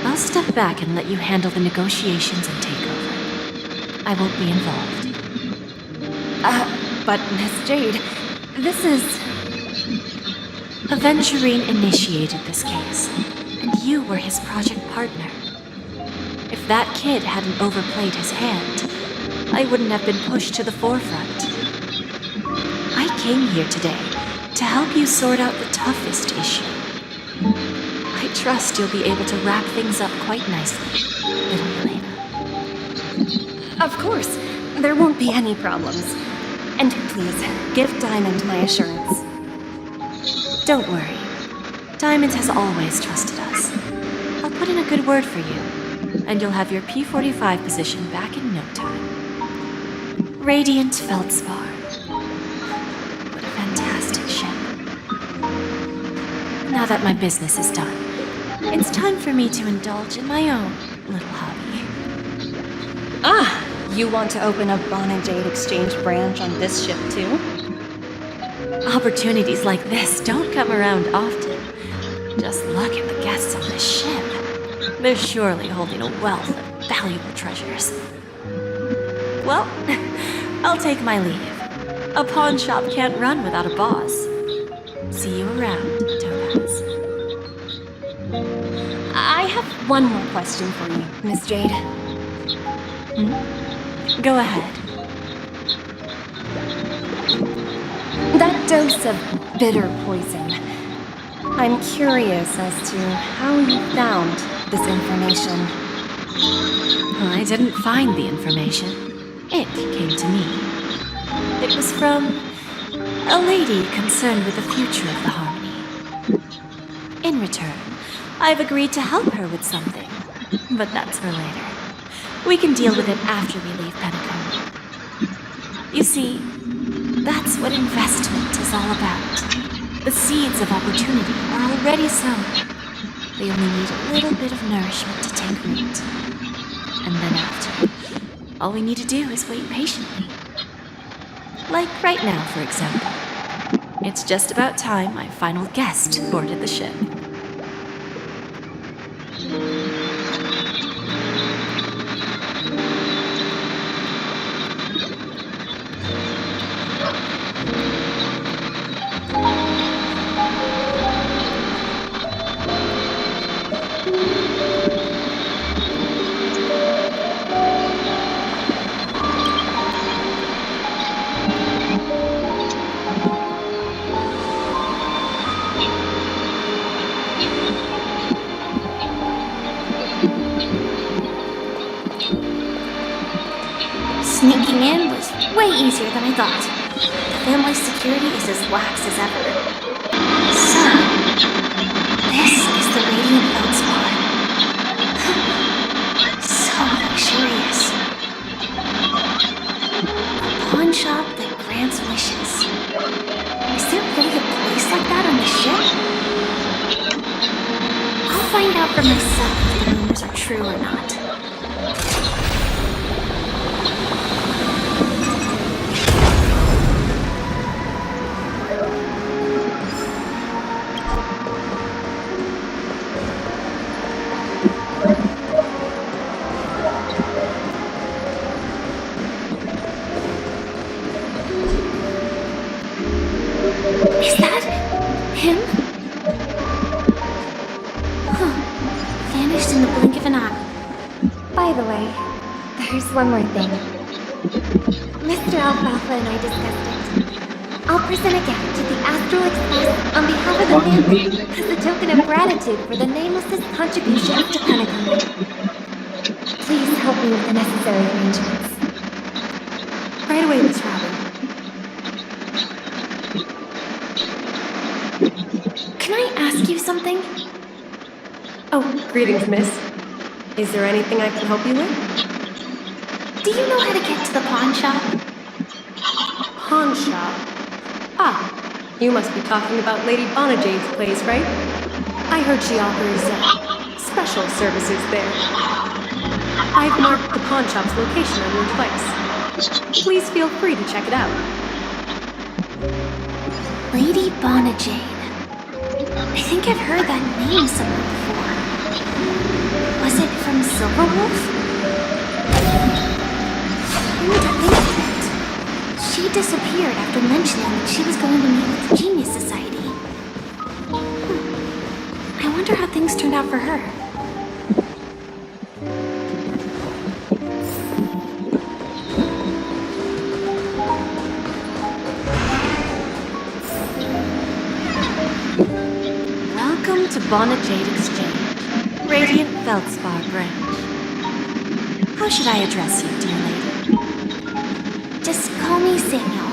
I'll step back and let you handle the negotiations and takeover. I won't be involved. But Miss Jade, this is... Aventurine initiated this case, and you were his project partner. If that kid hadn't overplayed his hand, I wouldn't have been pushed to the forefront. I came here today to help you sort out the toughest issue. I trust you'll be able to wrap things up quite nicely, little Elena. Of course, there won't be any problems. And please, give Diamond my assurance. Don't worry. Diamond has always trusted us. I'll put in a good word for you, and you'll have your P-45 position back in no time. Radiant Feldspar. What a fantastic ship. Now that my business is done, it's time for me to indulge in my own little hobby. You want to open a Bon and Jade exchange branch on this ship too? Opportunities like this don't come around often. Just look at the guests on this ship. They're surely holding a wealth of valuable treasures. Well, I'll take my leave. A pawn shop can't run without a boss. See you around, Topaz. I have one more question for you, Miss Jade. Go ahead. That dose of bitter poison. I'm curious as to how you found this information. I didn't find the information. It came to me. It was from a lady concerned with the future of the Harmony. In return, I've agreed to help her with something, but that's for later. We can deal with it after we leave Penacony. You see, that's what investment is all about. The seeds of opportunity are already sown. They only need a little bit of nourishment to take root. and then after. All we need to do is wait patiently. Like right now, for example. It's just about time my final guest boarded the ship. Sneaking in was way easier than I thought. The family's security is as lax as ever. So, this is the Radiant Feldspar. So luxurious. A pawn shop that grants wishes. Is there really a place like that on the ship? I'll find out for myself if the rumors are true or not. Is that him? Huh. Vanished in the blink of an eye. By the way, there's one more thing. Mr. Alfalfa and I discussed it. I'll present a gift to the Astral Express on behalf of the family as a token of gratitude for the Nameless's contributions to Penacony. Please help me with the necessary arrangements. Right away, Miss Robin. Can I ask you something? Oh, greetings, miss. Is there anything I can help you with? Do you know how to get to the pawn shop? Pawn shop? Ah, you must be talking about Lady Bonajade's place, right? I heard she offers special services there. I've marked the pawn shop's location on your device. Please feel free to check it out. Lady Bonajade. I think I've heard that name somewhere before. Was it from Silverwolf? Come to think of it, she disappeared after mentioning that she was going to meet with the Genius Society. I wonder how things turned out for her. Welcome to Bonajade Exchange, Radiant Feldspar branch. How should I address you, dear lady? Just call me Samuel.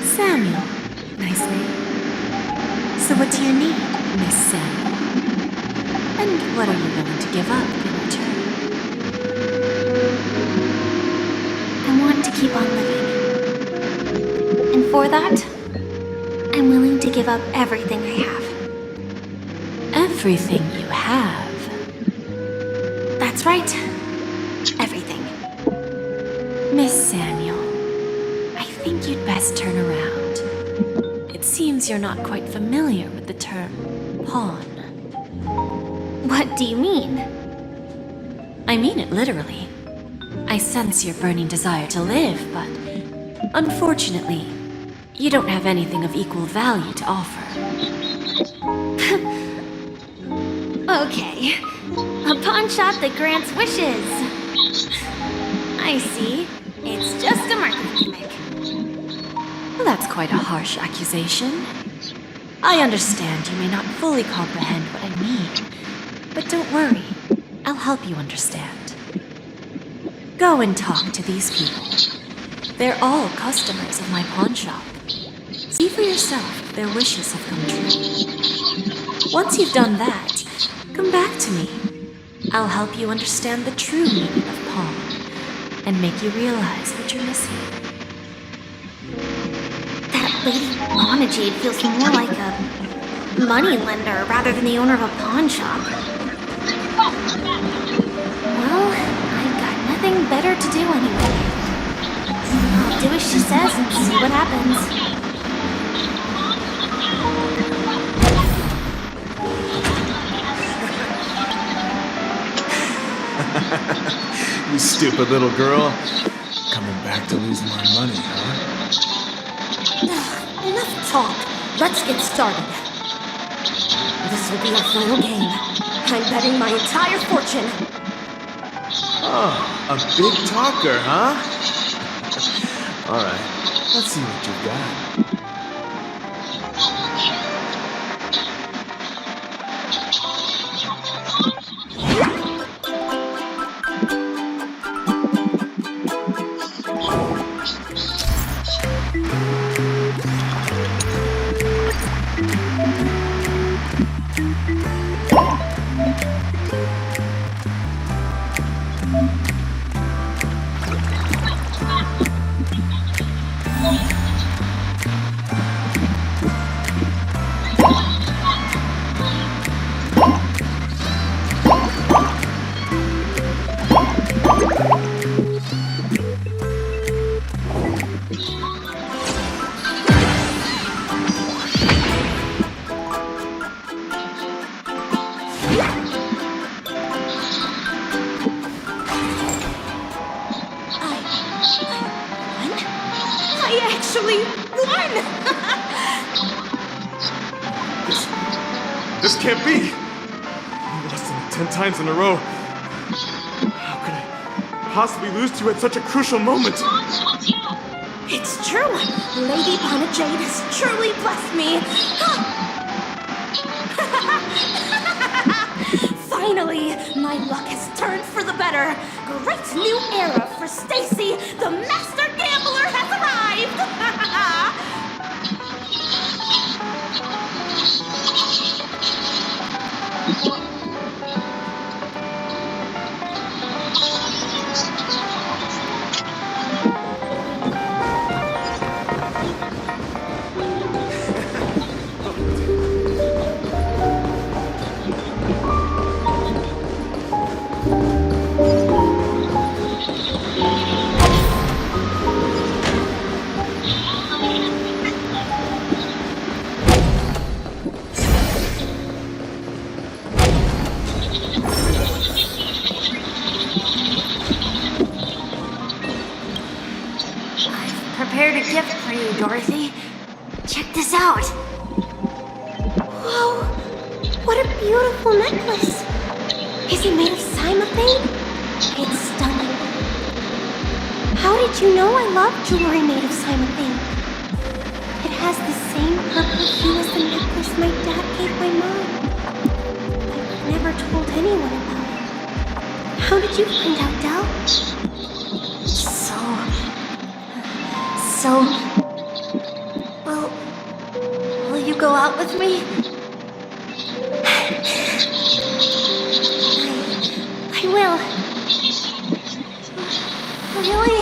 Samuel. Nice name. So what do you need, Miss Samuel? And what are you willing to give up in return? I want to keep on living. And for that, I'm willing to give up everything I have. Everything you have? That's right. Everything. Miss Samuel, I think you'd best turn around. It seems you're not quite familiar with the term pawn. What do you mean? I mean it literally. I sense your burning desire to live, but unfortunately, you don't have anything of equal value to offer. Okay. A pawn shop that grants wishes. I see. It's just a marketing gimmick. Well, that's quite a harsh accusation. I understand you may not fully comprehend what I mean, but don't worry. I'll help you understand. Go and talk to these people. They're all customers of my pawn shop. See for yourself if their wishes have come true. Once you've done that, come back to me. I'll help you understand the true meaning of pawn and make you realize what you're missing. That Lady Bonajade feels more like a moneylender rather than the owner of a pawn shop. Well, nothing better to do anyway. I'll do as she says and see what happens. You stupid little girl. Coming back to lose my money, huh? Enough talk. Let's get started. This will be our final game. I'm betting my entire fortune. Oh, a big talker, huh? Alright, let's see what you've got. I actually won! This can't be! You lost to me 10 times in a row. How could I possibly lose to you at such a crucial moment? It's true! Lady Bonajade has truly blessed me! Finally, my luck has turned for the better! Great new era for Stacy! The Master Gambler has arrived! Prepared a gift for you, Dorothy. Check this out. Whoa! What a beautiful necklace! Is it made of cymophane? It's stunning. How did you know I love jewelry made of cymophane? It has the same purple hue as the necklace my dad gave my mom. I've never told anyone about it. How did you find out, Del? Will you go out with me? I will. Really?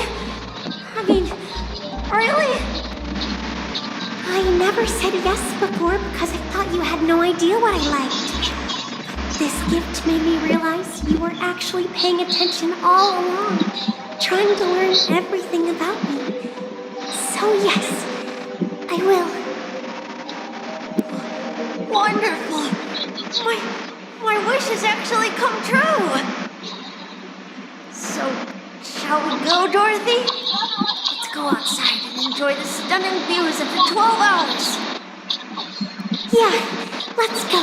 I mean, really? I never said yes before because I thought you had no idea what I liked. This gift made me realize you were actually paying attention all along, trying to learn everything about me. So yes, I will. Wonderful! My wish has actually come true! So, shall we go, Dorothy? Let's go outside and enjoy the stunning views of the 12 hours! Yeah, let's go.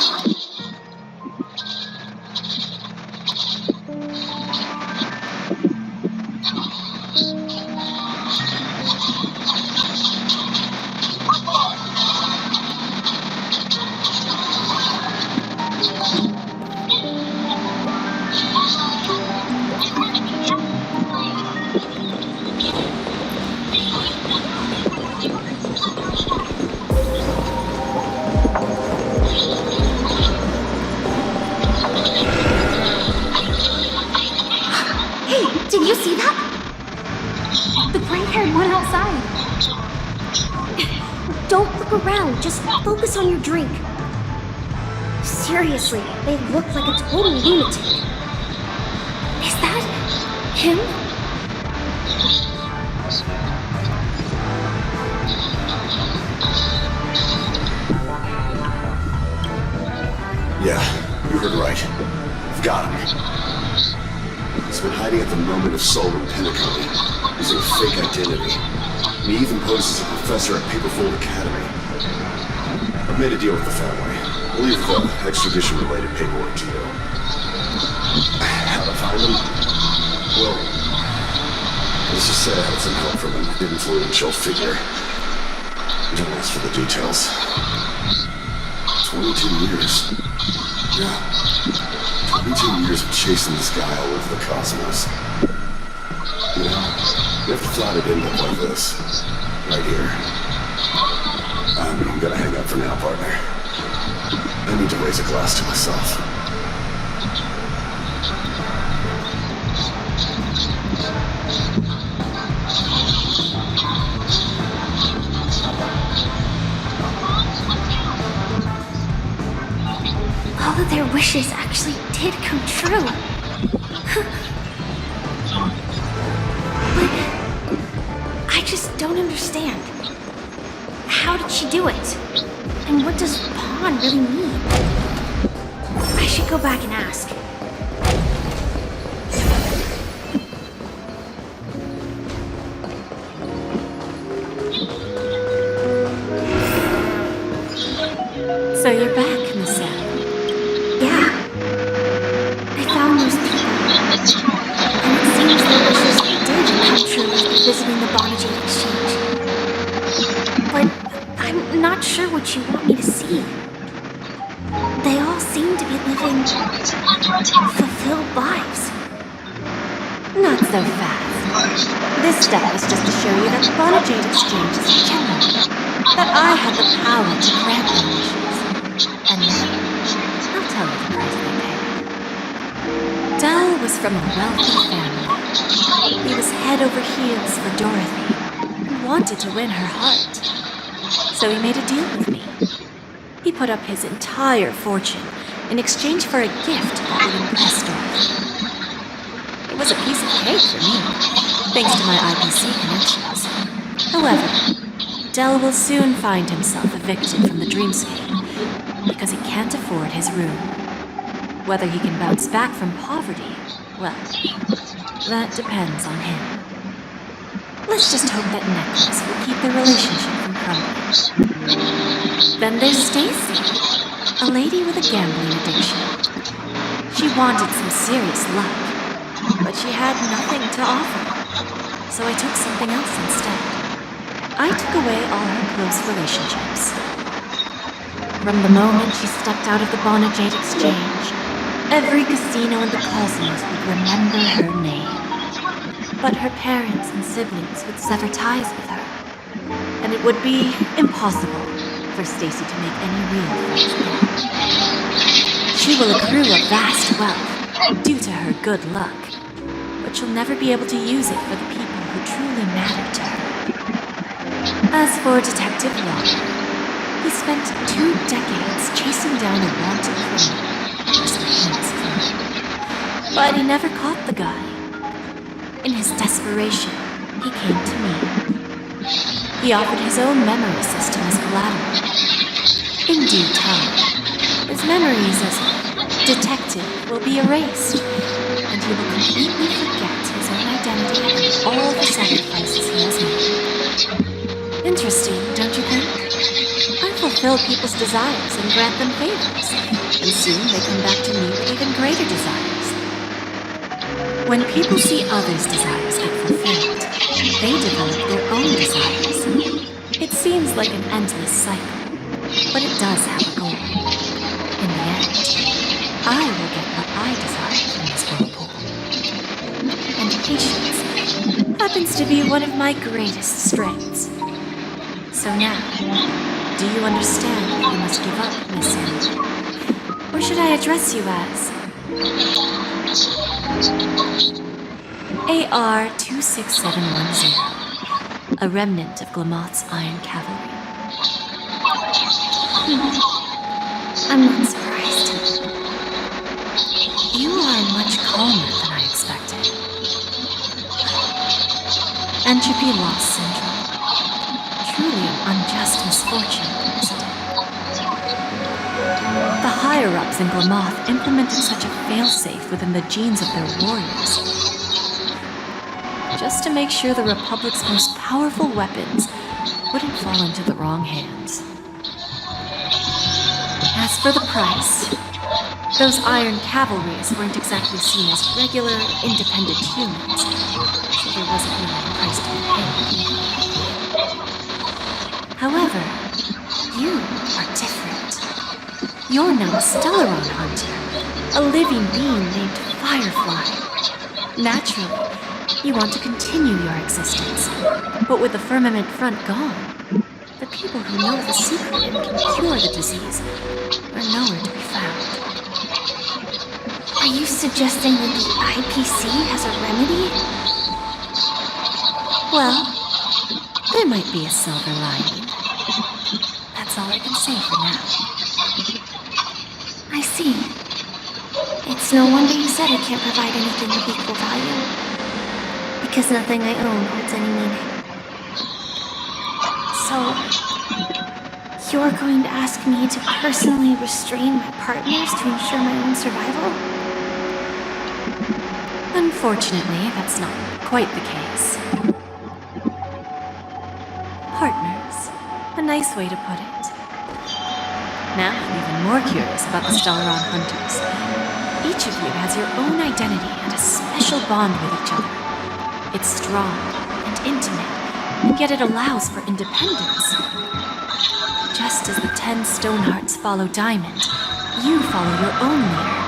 Did you see that? The gray-haired one outside. Don't look around, just focus on your drink. Seriously, they look like a total lunatic. Is that him? Got him. He's been hiding at the Moment of Soul in Penacony, using a fake identity. And he even poses as a professor at Paperfold Academy. I've made a deal with the family. We'll leave the extradition-related paperwork to you. How to find him? Well, let's just say I had some help from an influential figure. Don't ask for the details. 22 years. Yeah. 22 years of chasing this guy all over the cosmos. You know, never thought it'd end up like this. Right here. I'm gonna hang up for now, partner. I need to raise a glass to myself. All of their wishes actually did come true. But I just don't understand. How did she do it? And what does pawn really mean? I should go back and ask. So you're back, Miss Sam. Yeah. I found those people. And it seems their wishes did come true after visiting the Bonajay Exchange. But I'm not sure what you want me to see. They all seem to be living fulfilled lives. Not so fast. This step was just to show you that the Bonajay Exchange is genuine. That I had the power to grant their wishes. And now, I'll tell you the price they paid. Dell was from a wealthy family. He was head over heels for Dorothy and wanted to win her heart. So he made a deal with me. He put up his entire fortune in exchange for a gift that would impress Dorothy. It was a piece of cake for me, thanks to my IPC connections. However, Dell will soon find himself evicted from the dreamscape because he can't afford his room. Whether he can bounce back from poverty, well, that depends on him. Let's just hope that necklace will keep their relationship from crumbling. Then there's Stacy, a lady with a gambling addiction. She wanted some serious luck, but she had nothing to offer, so I took something else instead. I took away all her close relationships. From the moment she stepped out of the Bonajay Exchange, every casino in the cosmos would remember her name. But her parents and siblings would sever ties with her, and it would be impossible for Stacy to make any real friends again. She will accrue a vast wealth due to her good luck, but she'll never be able to use it for the people who truly matter to her. As for Detective Walker, he spent 2 decades chasing down a wanted criminal for some heinous crime. But he never caught the guy. In his desperation, he came to me. He offered his own memory system as collateral. In due time, his memories as a detective will be erased, and he will completely forget his own identity and all the sacrifices he has made. Interesting, don't you think? I fulfill people's desires and grant them favors, and soon they come back to me with even greater desires. When people see others' desires get fulfilled, they develop their own desires. It seems like an endless cycle, but it does have a goal. In the end, I will get what I desire from this whirlpool. And patience happens to be one of my greatest strengths. So now, do you understand what you must give up, Miss Sam? Or should I address you as AR-26710, a remnant of Glamoth's Iron Cavalry? I'm not surprised. You are much calmer than I expected. Entropy loss syndrome. Truly an unjust misfortune, isn't it? The higher higher-ups in Glamoth implemented such a failsafe within the genes of their warriors, just to make sure the Republic's most powerful weapons wouldn't fall into the wrong hands. As for the price, those iron cavalries weren't exactly seen as regular, independent humans, so there wasn't really a price to be paid. However, you are different. You're now a Stellaron hunter, a living being named Firefly. Naturally, you want to continue your existence, but with the firmament front gone, the people who know the secret and can cure the disease are nowhere to be found. Are you suggesting that the IPC has a remedy? Well, there might be a silver lining. That's all I can say for now. I see. It's no wonder you said I can't provide anything of equal value. Because nothing I own holds any meaning. So, you're going to ask me to personally restrain my partners to ensure my own survival? Unfortunately, that's not quite the case. Partners. A nice way to put it. Now I'm even more curious about the Stellaron Hunters. Each of you has your own identity and a special bond with each other. It's strong and intimate, and yet it allows for independence. Just as the 10 Stonehearts follow Diamond, you follow your own leader.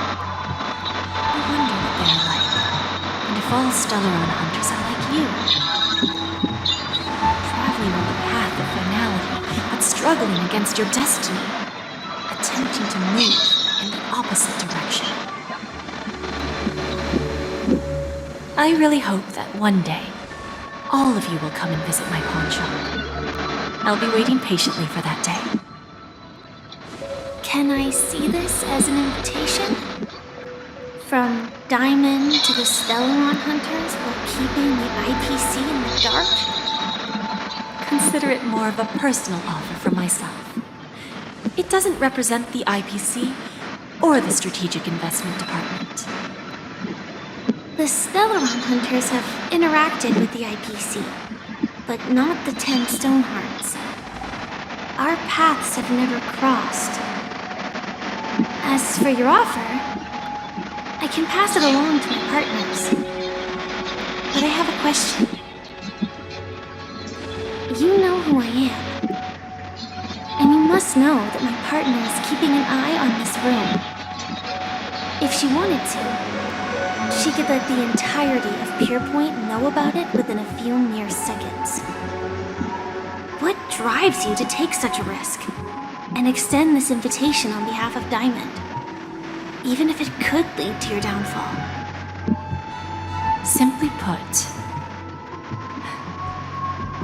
I wonder what they're like, and if all Stellaron Hunters are like you. Traveling on the path of finality, but struggling against your destiny. Attempting to move in the opposite direction. I really hope that one day, all of you will come and visit my pawn shop. I'll be waiting patiently for that day. Can I see this as an invitation? From Diamond to the Stellaron Hunters while keeping the IPC in the dark? Consider it more of a personal offer from myself. It doesn't represent the IPC or the Strategic Investment Department. The Stellaron Hunters have interacted with the IPC, but not the 10 Stonehearts. Our paths have never crossed. As for your offer, I can pass it along to my partners. But I have a question. You know who I am. And you must know that my partner is keeping an eye on this room. If she wanted to, she could let the entirety of Pierpoint know about it within a few mere seconds. What drives you to take such a risk and extend this invitation on behalf of Diamond, even if it could lead to your downfall? Simply put,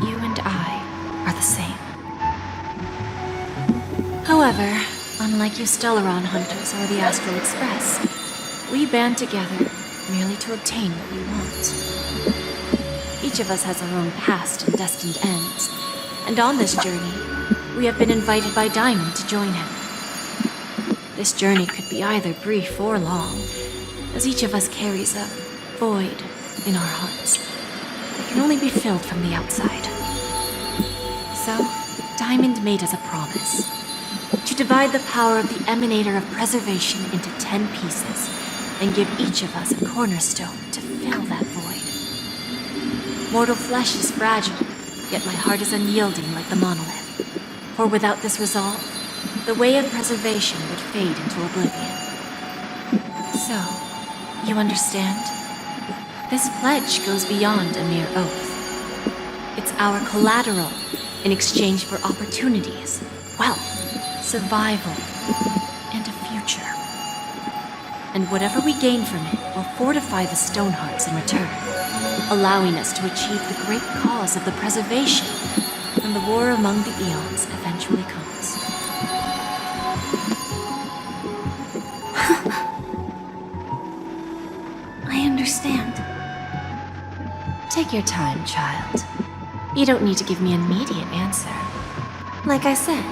you and I are the same. However, unlike you Stellaron Hunters or the Astral Express, we band together merely to obtain what we want. Each of us has our own past and destined ends, and on this journey, we have been invited by Diamond to join him. This journey could be either brief or long, as each of us carries a void in our hearts that can only be filled from the outside. So, Diamond made us a promise to divide the power of the Emanator of Preservation into 10 pieces and give each of us a cornerstone to fill that void. Mortal flesh is fragile, yet my heart is unyielding like the monolith. For without this resolve, the way of preservation would fade into oblivion. So, you understand? This pledge goes beyond a mere oath. It's our collateral in exchange for opportunities, wealth, survival, and a future. And whatever we gain from it will fortify the Stonehearts in return, allowing us to achieve the great cause of the preservation when the war among the eons eventually comes. I understand. Take your time, child. You don't need to give me an immediate answer. Like I said,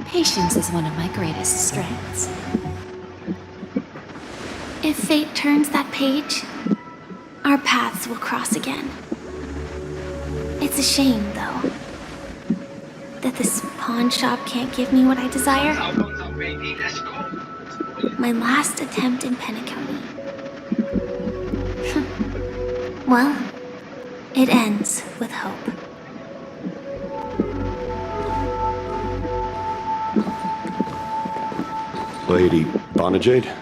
patience is one of my greatest strengths. If fate turns that page, our paths will cross again. It's a shame, though, that this pawn shop can't give me what I desire. My last attempt in Penacony. Well, it ends with hope. Lady Bonajade?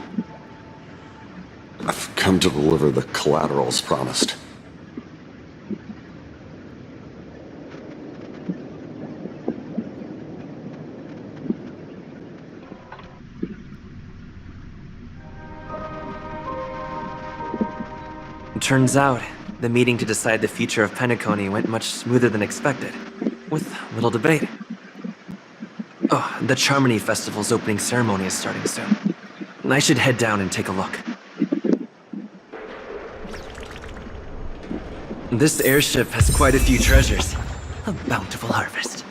I've come to deliver the collaterals promised. Turns out, the meeting to decide the future of Penacony went much smoother than expected, with little debate. Oh, the Charmony Festival's opening ceremony is starting soon. I should head down and take a look. This airship has quite a few treasures. A bountiful harvest.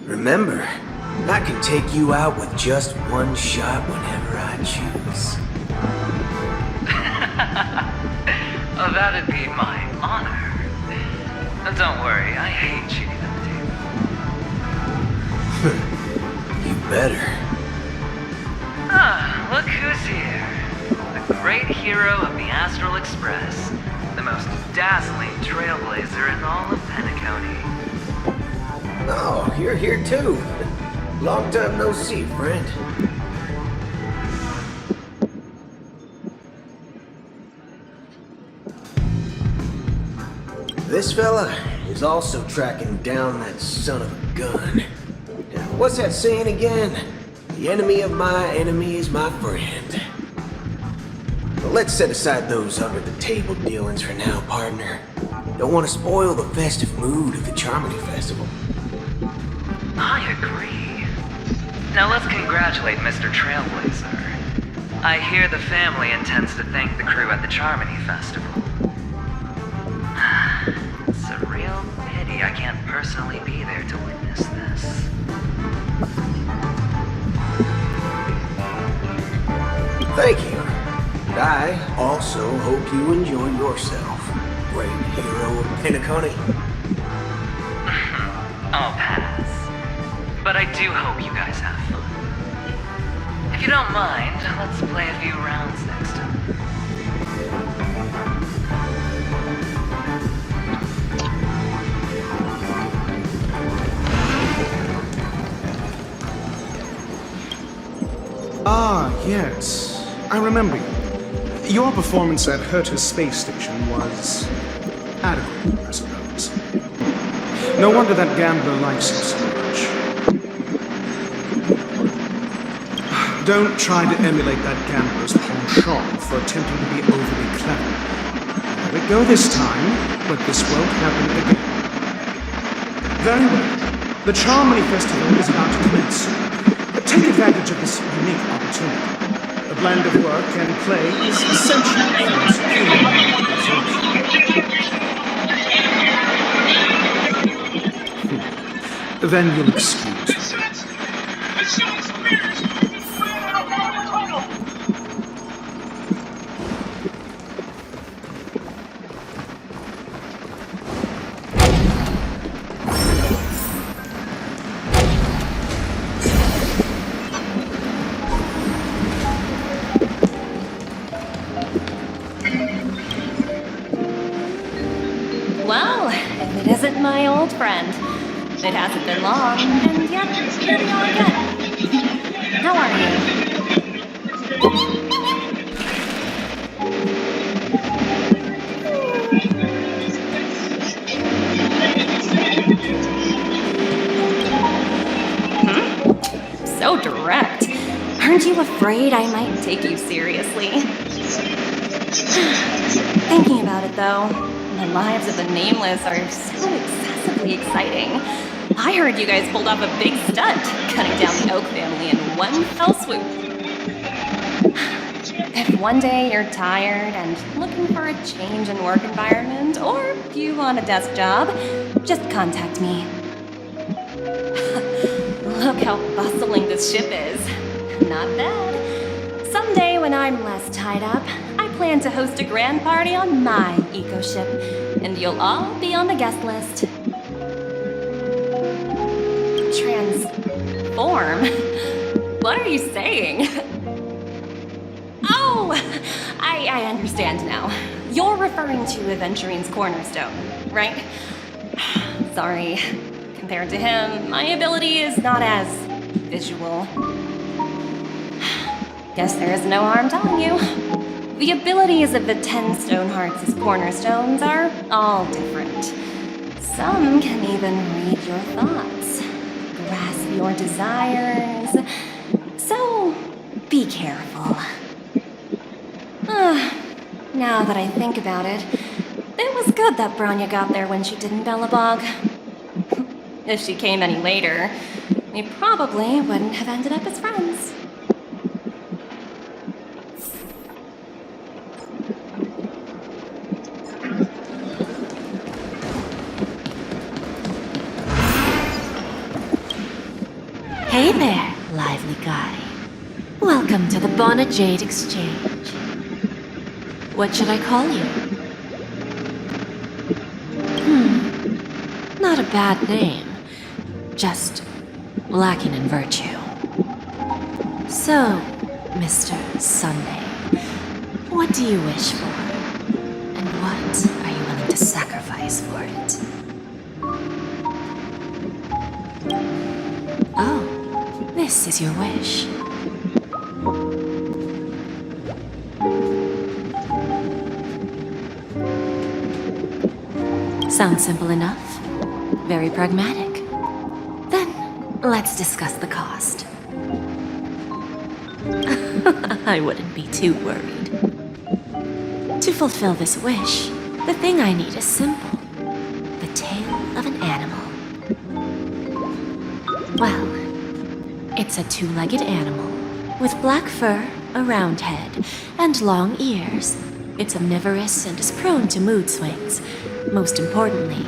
Remember, I can take you out with just one shot whenever I choose. Oh, that'd be my honor. Don't worry, I hate cheating at the table. You better. Ah, look who's here. The great hero of the Astral Express. The most dazzling trailblazer in all of Penacony. Oh, you're here too. Long time no see, friend. This fella is also tracking down that son of a gun. What's that saying again? The enemy of my enemy is my friend. But let's set aside those under-the-table dealings for now, partner. Don't want to spoil the festive mood of the Charmony Festival. I agree. Now let's congratulate Mr. Trailblazer. I hear the family intends to thank the crew at the Charmony Festival. It's a real pity I can't personally be there to witness this. Thank you. And I also hope you enjoy yourself, great hero of Penacony. I'll pass. But I do hope you guys have fun. If you don't mind, let's play a few rounds next time. Ah, yes. I remember you. Your performance at Herta's space station was adequate, I suppose. No wonder that gambler likes you so much. Don't try to emulate that gambler's penchant for attempting to be overly clever. Let it go this time, but this won't happen again. Very well. The Charmony Festival is about to commence soon. Take advantage of this unique opportunity. A blend of work and play is essential for securing absorption. Then you'll excuse me. Well, if it isn't my old friend. It hasn't been long, and yet, here we are again. How are you? So direct. Aren't you afraid I might take you seriously? Thinking about it, though, the lives of the Nameless are so excessively exciting. I heard you guys pulled off a big stunt, cutting down the Oak family in one fell swoop. If one day you're tired and looking for a change in work environment, or you want a desk job, just contact me. Look how bustling this ship is. Not bad. Someday when I'm less tied up, I plan to host a grand party on my eco-ship, and you'll all be on the guest list. Transform? What are you saying? Oh, I understand now. You're referring to Aventurine's cornerstone, right? Sorry. Compared to him, my ability is not as visual. Guess there is no harm telling you. The abilities of the 10 Stonehearts' cornerstones are all different. Some can even read your thoughts, grasp your desires. So, be careful. Now that I think about it, it was good that Branya got there when she did in Bellabog. If she came any later, we probably wouldn't have ended up as friends. Hey there, lively guy. Welcome to the Bona Jade Exchange. What should I call you? Not a bad name. Just lacking in virtue. So, Mr. Sunday, what do you wish for? And what are you willing to sacrifice for it? Oh, this is your wish. Sounds simple enough. Very pragmatic. Then, let's discuss the cost. I wouldn't be too worried. To fulfill this wish, the thing I need is simple. The tail of an animal. Well, it's a two-legged animal with black fur, a round head, and long ears. It's omnivorous and is prone to mood swings. Most importantly,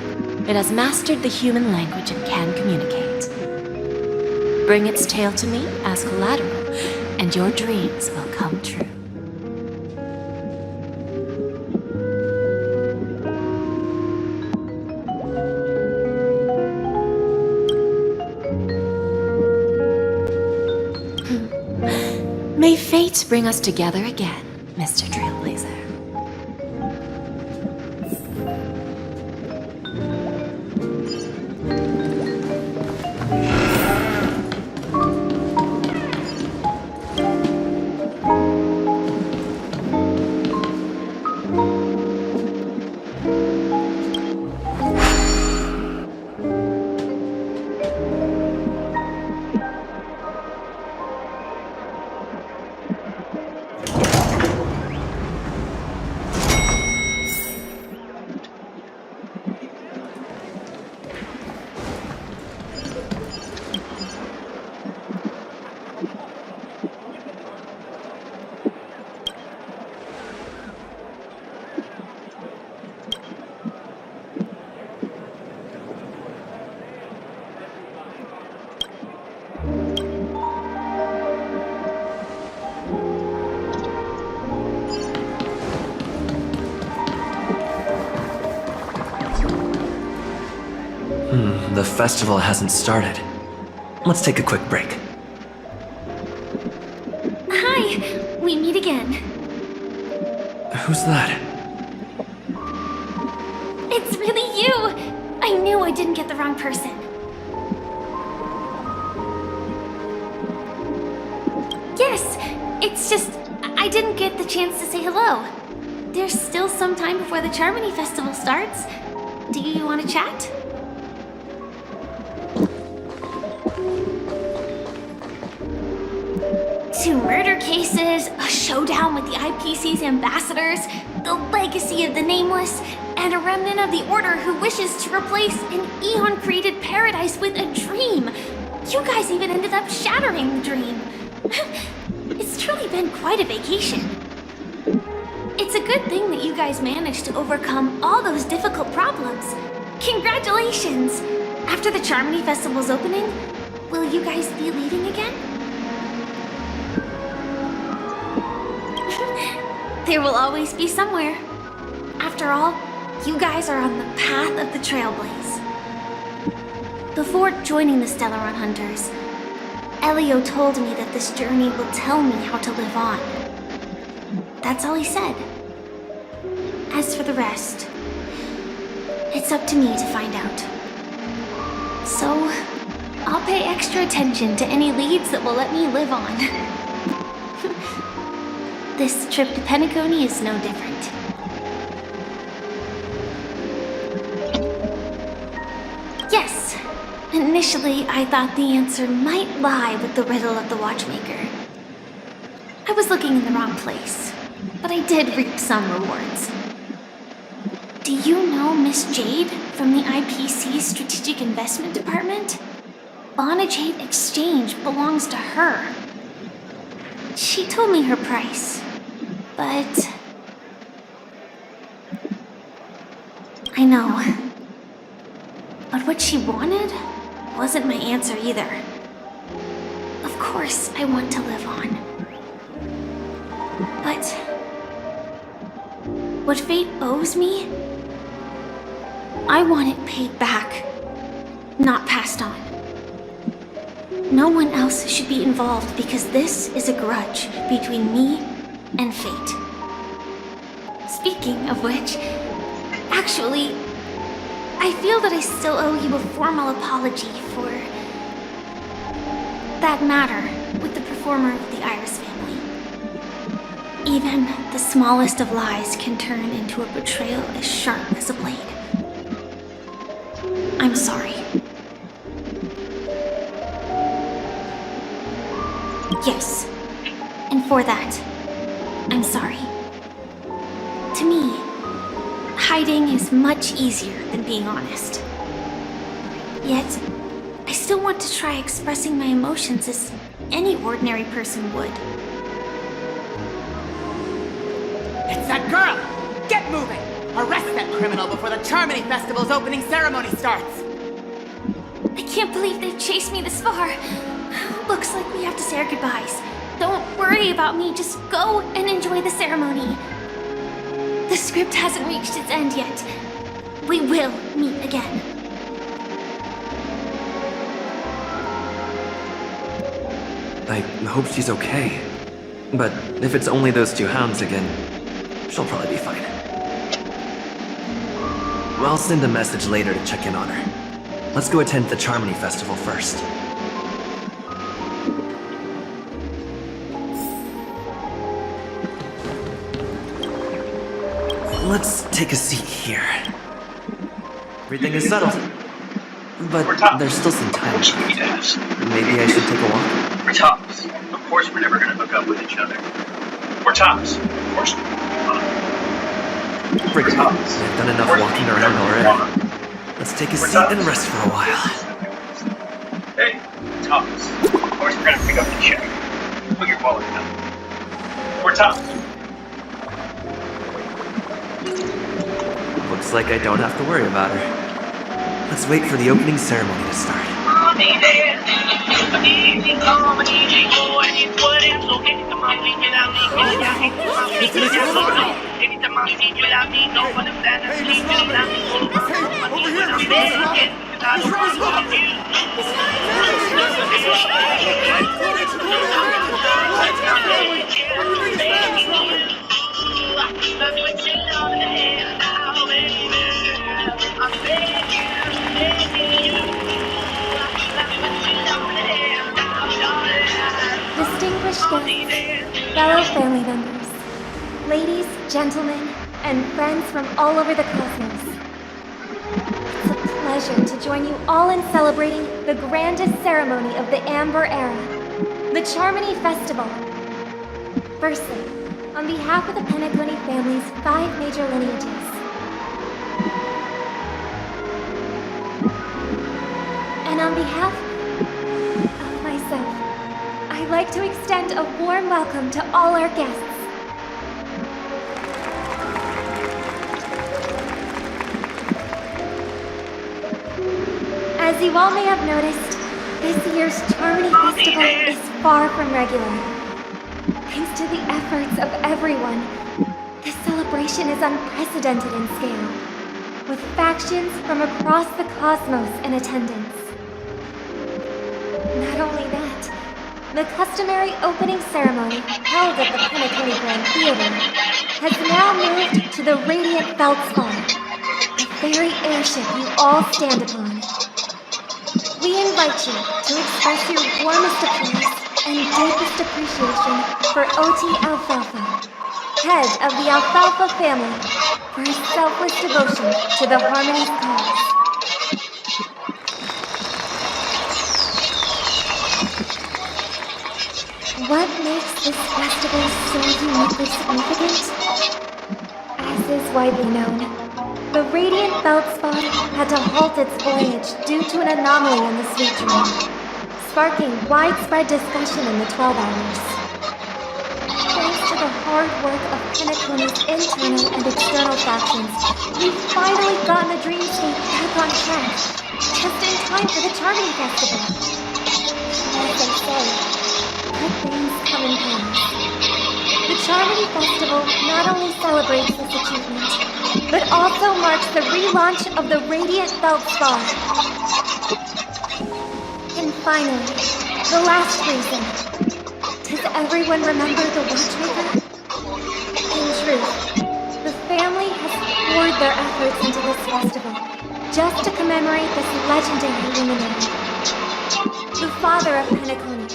it has mastered the human language and can communicate. Bring its tail to me as collateral, and your dreams will come true. May fate bring us together again, Mr. Trailblazer. The festival hasn't started. Let's take a quick break. Hi! We meet again. Who's that? It's really you! I knew I didn't get the wrong person. Yes, it's just I didn't get the chance to say hello. There's still some time before the Charmony Festival starts. Do you want to chat? Two murder cases, a showdown with the IPC's ambassadors, the legacy of the Nameless, and a remnant of the Order who wishes to replace an Eon-created paradise with a dream. You guys even ended up shattering the dream. It's truly been quite a vacation. It's a good thing that you guys managed to overcome all those difficult problems. Congratulations! After the Charmony Festival's opening, will you guys be leaving again? There will always be somewhere. After all, you guys are on the path of the Trailblaze. Before joining the Stellaron Hunters, Elio told me that this journey will tell me how to live on. That's all he said. As for the rest, it's up to me to find out. So, I'll pay extra attention to any leads that will let me live on. This trip to Penacony is no different. Yes, initially I thought the answer might lie with the riddle of the Watchmaker. I was looking in the wrong place, but I did reap some rewards. Do you know Miss Jade from the IPC Strategic Investment Department? Bonajade Exchange belongs to her. She told me her price, but... I know. But what she wanted wasn't my answer either. Of course I want to live on. But... what fate owes me? I want it paid back, not passed on. No one else should be involved because this is a grudge between me and fate. Speaking of which, actually, I feel that I still owe you a formal apology for that matter with the performer of the Iris family. Even the smallest of lies can turn into a betrayal as sharp as a blade. I'm sorry. Yes, and for that, I'm sorry. To me, hiding is much easier than being honest. Yet, I still want to try expressing my emotions as any ordinary person would. It's that girl! Get moving! Arrest that criminal before the Charmony Festival's opening ceremony starts! I can't believe they've chased me this far. Looks like we have to say our goodbyes. Don't worry about me, just go and enjoy the ceremony. The script hasn't reached its end yet. We will meet again. I hope she's okay. But if it's only those two hounds again, she'll probably be fine. I'll send a message later to check in on her. Let's go attend the Charmony Festival first. Let's take a seat here. Everything is settled. But there's still some time. Maybe I should take a walk? We're tops. Of course we're never gonna hook up with each other. We're tops. Of course we're Frick, I've done enough walking around already. Let's take a seat and rest for a while. Hey, tops. Of course we're gonna pick up the check. Put your wallet down. We're tops. Looks like I don't have to worry about her. Let's wait for the opening ceremony to start. Distinguished guests, fellow family members, ladies, gentlemen, and friends from all over the cosmos. It's a pleasure to join you all in celebrating the grandest ceremony of the Amber Era, the Charmony Festival. Firstly, on behalf of the Penacony family's 5 major lineages, and on behalf of myself, I'd like to extend a warm welcome to all our guests. As you all may have noticed, This year's Charmony Festival is far from regular. Thanks to the efforts of everyone, this celebration is unprecedented in scale, with factions from across the cosmos in attendance. Not only that, the customary opening ceremony held at the Penacony Grand Theater has now moved to the Radiant Feldspar, the very airship you all stand upon. We invite you to express your warmest applause and deepest appreciation for OT Alfalfa, head of the Alfalfa family, for his selfless devotion to the Harmony's cause. What makes this festival so uniquely significant? As is widely known, the Radiant Feldspar had to halt its voyage due to an anomaly in the Sweet Dream, sparking widespread discussion in the 12 hours. Thanks to the hard work of Penacony's internal and external factions, we've finally gotten the Dream State back on track, just in time for the Charmony Festival. As they say, good things come in pairs. The Charmony Festival not only celebrates this achievement, but also marks the relaunch of the Radiant Feldspar. And finally, the last reason. Does everyone remember the Watchmaker? In truth, the family has poured their efforts into this festival just to commemorate this legendary luminary. The father of Penacony,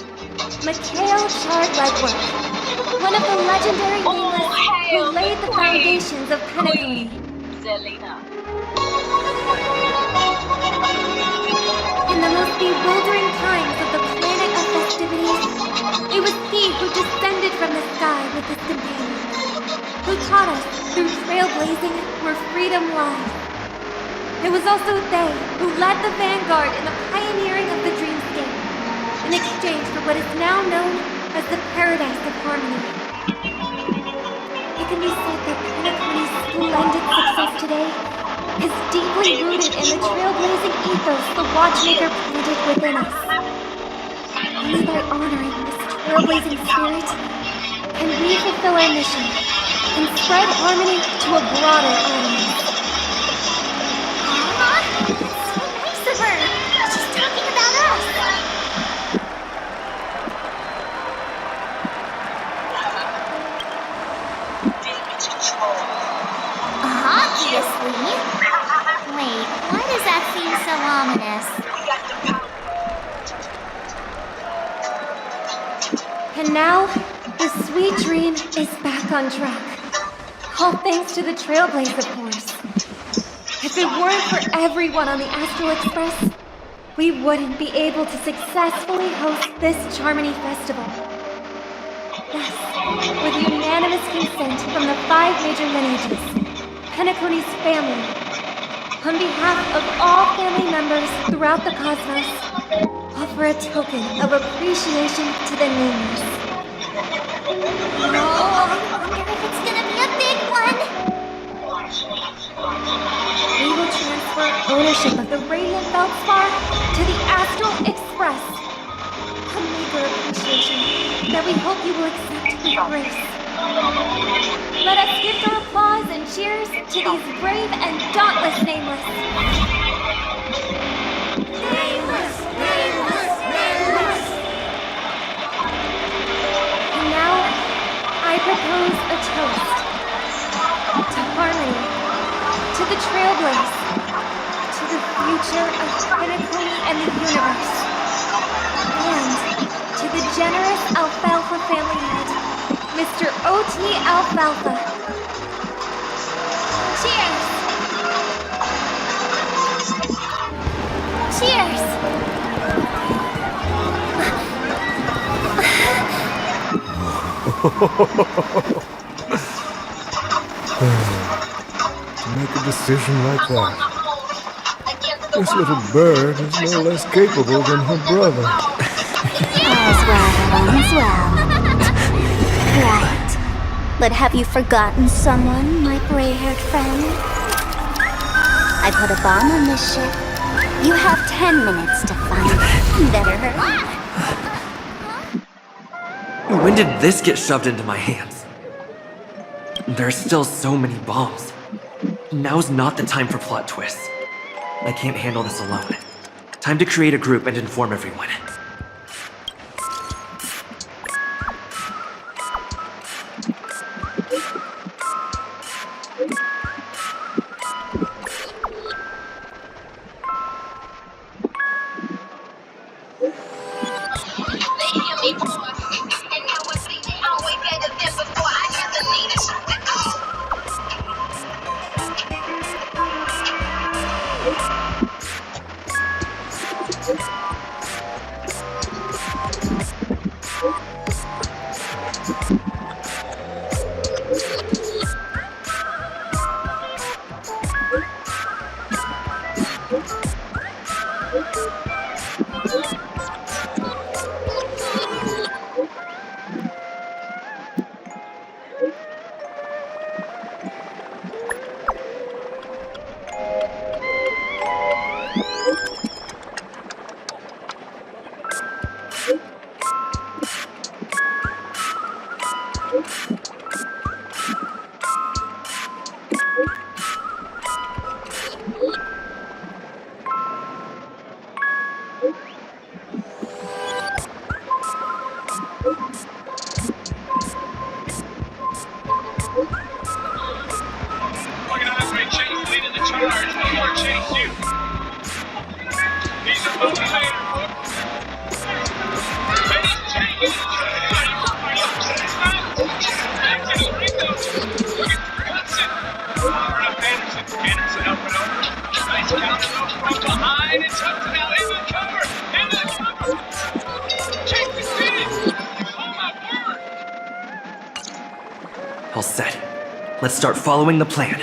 Mikhail Chard-Legwork, one of the legendary nameless who laid the foundations of Penacony. In the most bewildering times of the planet of festivities, it was he who descended from the sky with his companions, who taught us through trailblazing where freedom lies. It was also they who led the vanguard in the pioneering of the dreamscape, in exchange for what is now known as the Paradise of Harmony. It can be said that Penacony's splendid success today is deeply rooted in the trailblazing ethos the Watchmaker planted within us. Only by honoring this trailblazing spirit can we fulfill our mission and spread harmony to a broader audience. That's so nice of her. She's talking about us. Obviously. Wait, why does that seem so ominous? And now, the Sweet Dream is back on track. All thanks to the Trailblaze, of course. If it weren't for everyone on the Astral Express, we wouldn't be able to successfully host this Charmony Festival. Thus, with unanimous consent from the 5 major lineages, Penacony's family, on behalf of all family members throughout the cosmos, offer a token of appreciation to the nameless. Oh, I wonder if it's gonna be a big one. We will transfer ownership of the Radiant Feldspar to the Astral Express. A meager appreciation that we hope you will accept with grace. Let us give our applause and cheers to these brave and dauntless nameless. Nameless! Nameless! Nameless! And now, I propose a toast to harmony, to the Trailblaze, to the future of Penacony and the universe, and to the generous Alfalfa family head, Mr. O.T. Alfalfa. Cheers! Cheers! To make a decision like that. This little bird is no less capable than her brother. Well. Right. But have you forgotten someone, my gray-haired friend? I put a bomb on this ship. You have 10 minutes to find it. Better hurry. When did this get shoved into my hands? There are still so many bombs. Now's not the time for plot twists. I can't handle this alone. Time to create a group and inform everyone. All set. Let's start following the plan.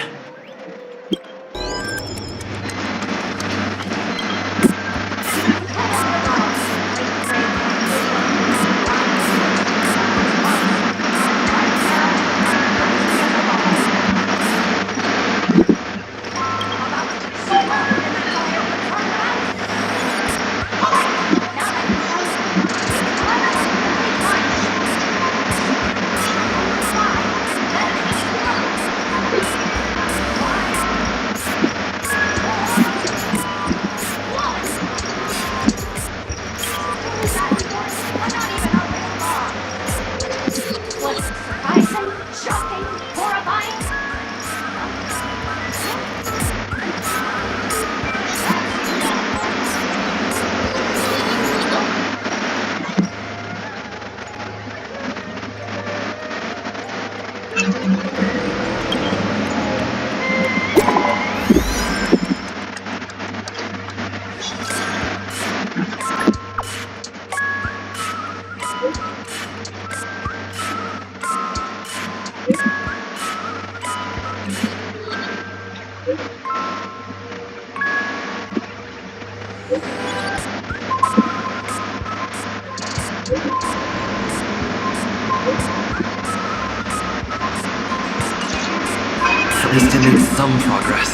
At least I made some progress.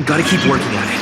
Gotta keep working at it.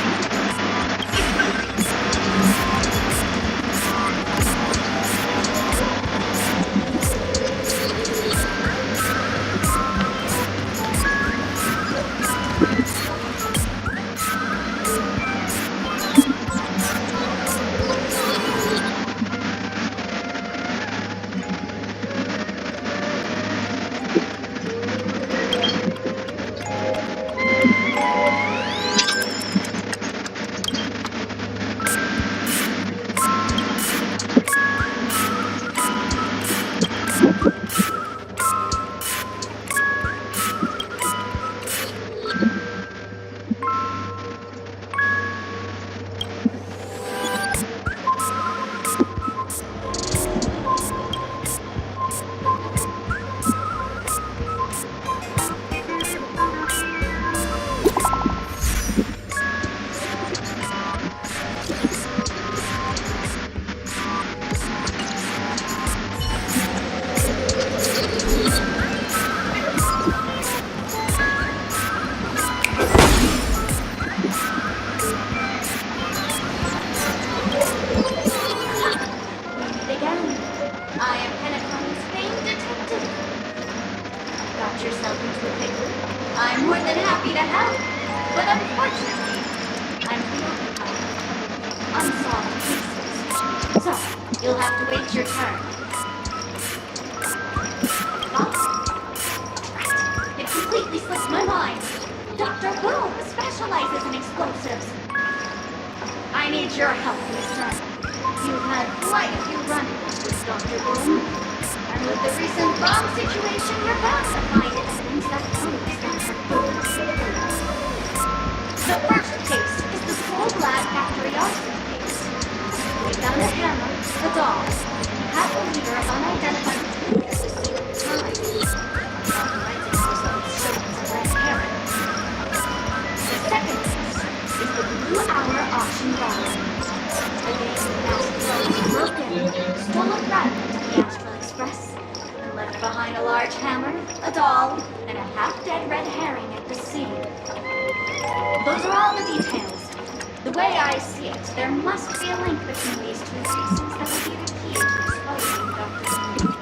one saw to pieces. So, you'll have to wait your turn. It completely slipped my mind. Dr. Boom specializes in explosives. I need your help, mister. You've had quite a few run-ins with Dr. Boom. And with the recent bomb situation, you're bound to find evidence that proves Dr. Boom's ability. The first case is the Soul Glad Factory arson case. We found a hammer, a doll, and half a liter of unidentified fluid at the scene of the crime. Forensic results showed it's a red herring. The second case is the Blue Hour auction robbery. A gang of masked rogues broke in, stole a fragment of the Astral Express, and left behind a large hammer, a doll, and a half-dead red herring at the scene. Those are all the details. The way I see it, there must be a link between these two cases that will be the key to exposing Dr. Boom.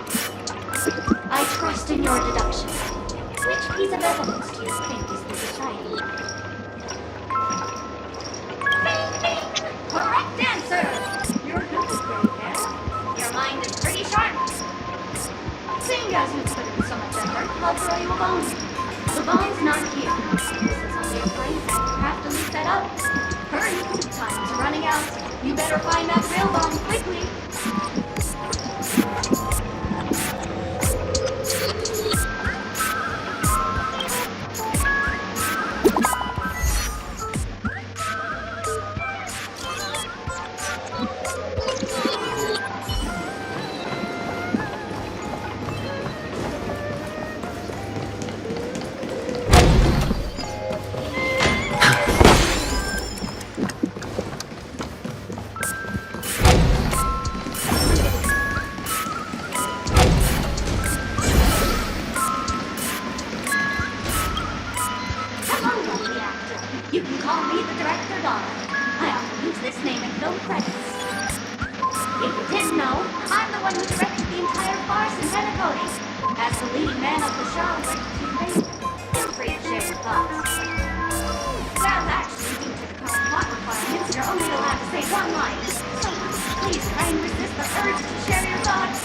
I trust in your deduction. Which piece of evidence do you think is the deciding factor? Bing, bing! Correct answer! You're good at Gray Hair. Your mind is pretty sharp. Seeing as you put in so much effort, I'll throw you a bone. The bone's not here. This is only a phrase and you have to look that up. Hurry, time's running out. You better find that real bone quickly. You can call me the director, Donna. I often use this name in film credits. If you didn't know, I'm the one who directed the entire farce in Penacony. As the leading man of the show, like you think, feel free to share your thoughts. Well, actually, due to the current plot requirements, you're only allowed to say one line. So please try and resist the urge to share your thoughts.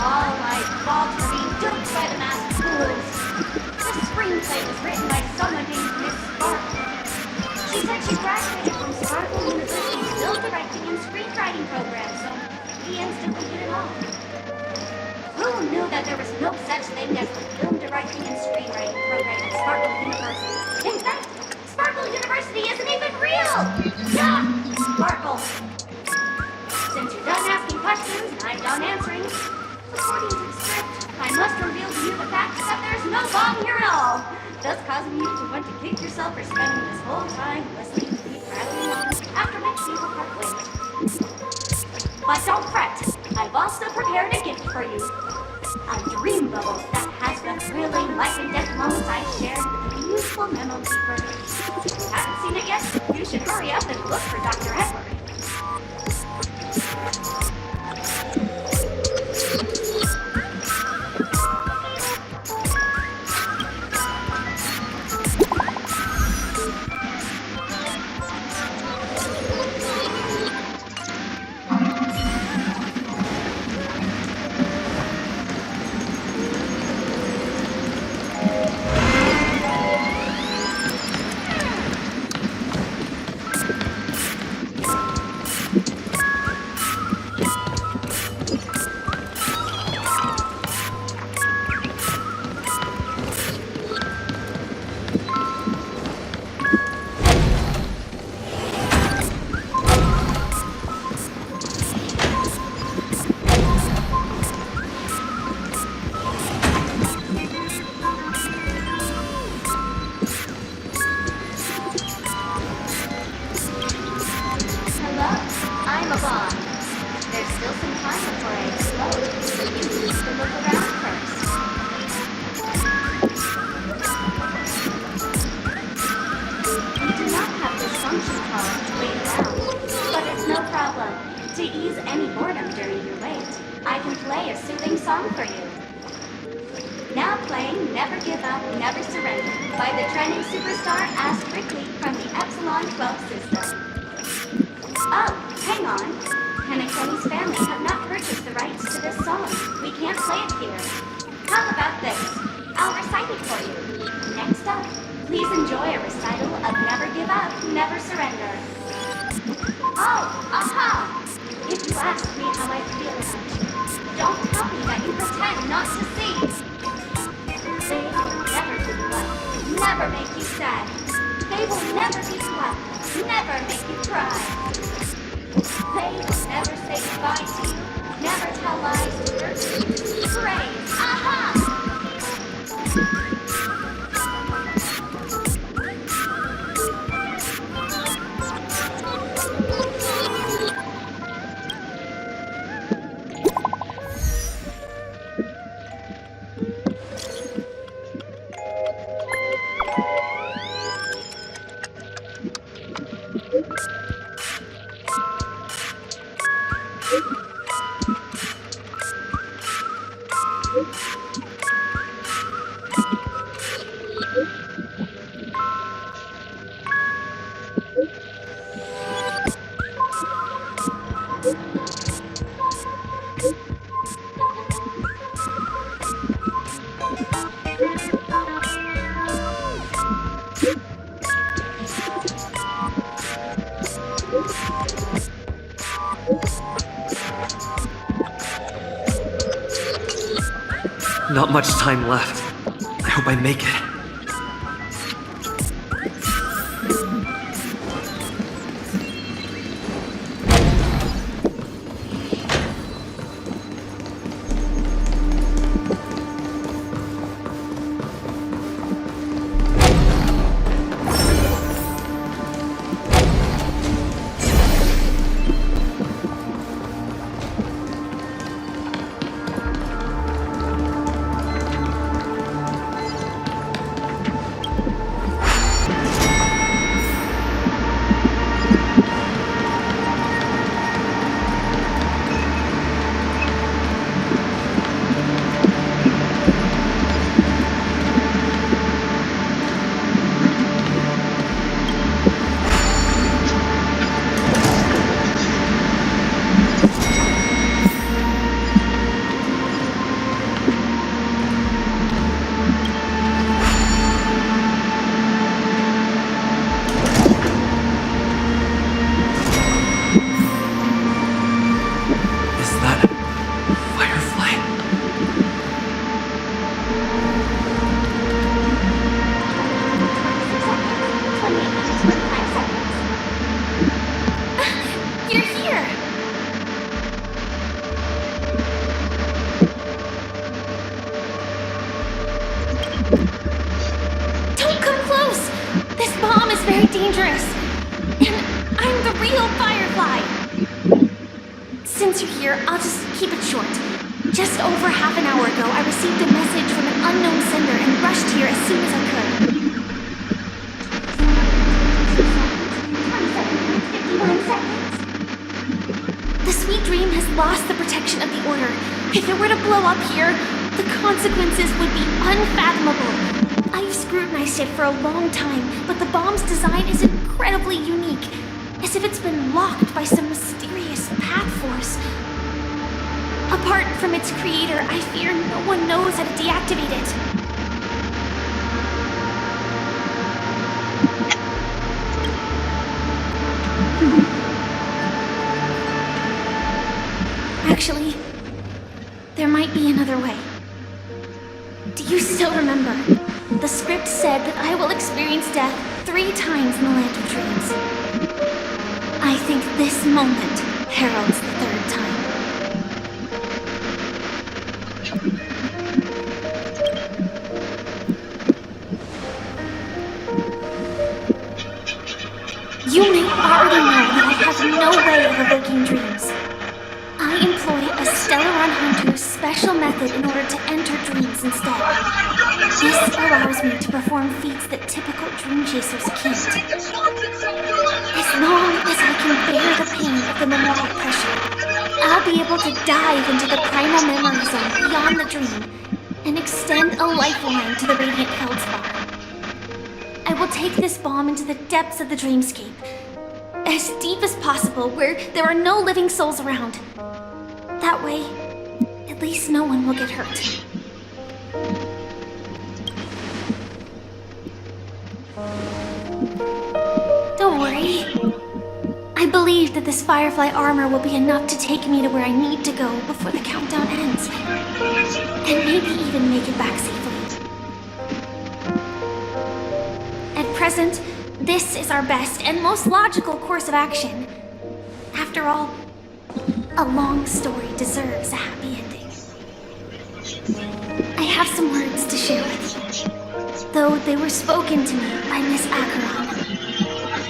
All my fault for being duped by the masked fools. The screenplay was written by someone named Miss Sparkle. She said she graduated from Sparkle University's film directing and screenwriting program, so we instantly hit it off. Who knew that there was no such thing as the film directing and screenwriting program at Sparkle University? In fact, Sparkle University isn't even real! Yeah, Sparkle! Since you're done asking questions and I'm done answering, according to the script, I must reveal to you the fact that there's no bomb here at all, thus causing you to want to kick yourself for spending this whole time listening to me prattling on after my people part ways. But don't fret, I've also prepared a gift for you. A dream bubble that has the thrilling life and death moments I shared with the beautiful memo keeper. If you haven't seen it yet, you should hurry up and look for Dr. Edward. Never Give Up, Never Surrender by the trending superstar Ask Rickley from the Epsilon 12 system. Oh, hang on. Penacony's family have not purchased the rights to this song. We can't play it here. How about this? I'll recite it for you. Next up, please enjoy a recital of Never Give Up, Never Surrender. Oh, aha! If you ask me how I feel about you, don't tell me that you pretend not to see. They will never give you up, never make you sad. They will never beat you up, never make you cry. They will never say goodbye to you, never tell lies to hurt you. Praise, aha! Not much time left. I hope I make it. dangerous. And I'm the real Firefly. Since you're here, I'll just keep it short. Just over half an hour ago, I received a message from an unknown sender and rushed here as soon as I could. The Sweet Dream has lost the protection of the Order. If it were to blow up here, the consequences would be unfathomable. I've scrutinized it for a long time, but the bomb's design is incredibly unique, as if it's been locked by some mysterious path force. Apart from its creator, I fear no one knows how to deactivate it. Actually, there might be another way. Do you still remember? The script said that I will experience death 3 times in the Land of Dreams. I think this moment heralds the 3rd time. You may already know that I have no way of evoking dreams. I employ a Stellaron Hunter's special method in order to enter dreams instead. This allows me to perform feats that typical dream chasers can't. As long as I can bear the pain of the memorial pressure, I'll be able to dive into the primal memory zone beyond the dream and extend a lifeline to the Radiant Feldspar. I will take this bomb into the depths of the dreamscape. As deep as possible, where there are no living souls around. That way, at least no one will get hurt. Don't worry. I believe that this Firefly armor will be enough to take me to where I need to go before the countdown ends. And maybe even make it back safely. At present, this is our best and most logical course of action. After all, a long story deserves a happy ending. I have some words to share with you, though they were spoken to me by Miss Acheron.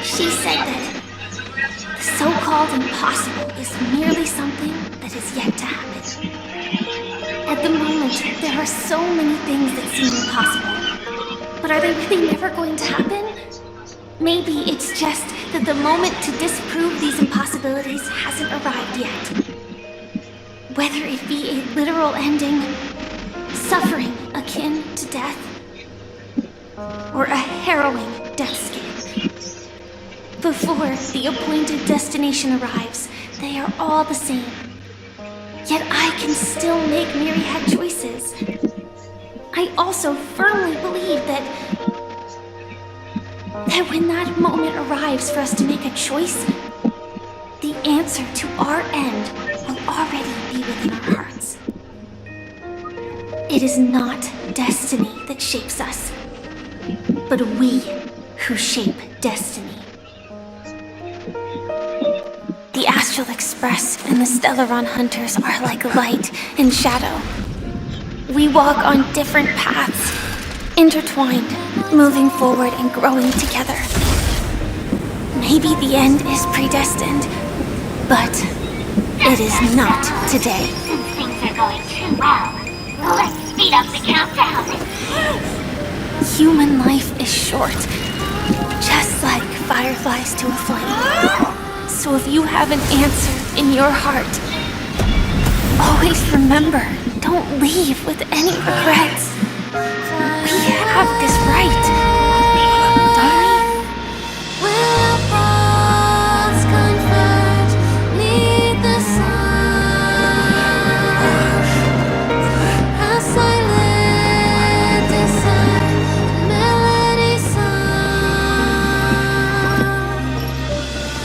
She said that the so-called impossible is merely something that is yet to happen. At the moment, there are so many things that seem impossible. But are they really never going to happen? Maybe it's just that the moment to disprove these impossibilities hasn't arrived yet. Whether it be a literal ending, suffering akin to death, or a harrowing deathscape. Before the appointed destination arrives, they are all the same. Yet I can still make myriad choices. I also firmly believe that when that moment arrives for us to make a choice, the answer to our end will already be within our hearts. It is not destiny that shapes us, but we who shape destiny. The Astral Express and the Stellaron Hunters are like light and shadow. We walk on different paths, intertwined, moving forward and growing together. Maybe the end is predestined, but it is not today. Since things are going too well, let's speed up the countdown. Human life is short, just like fireflies to a flame. So if you have an answer in your heart, always remember, don't leave with any regrets. We have this right, don't we?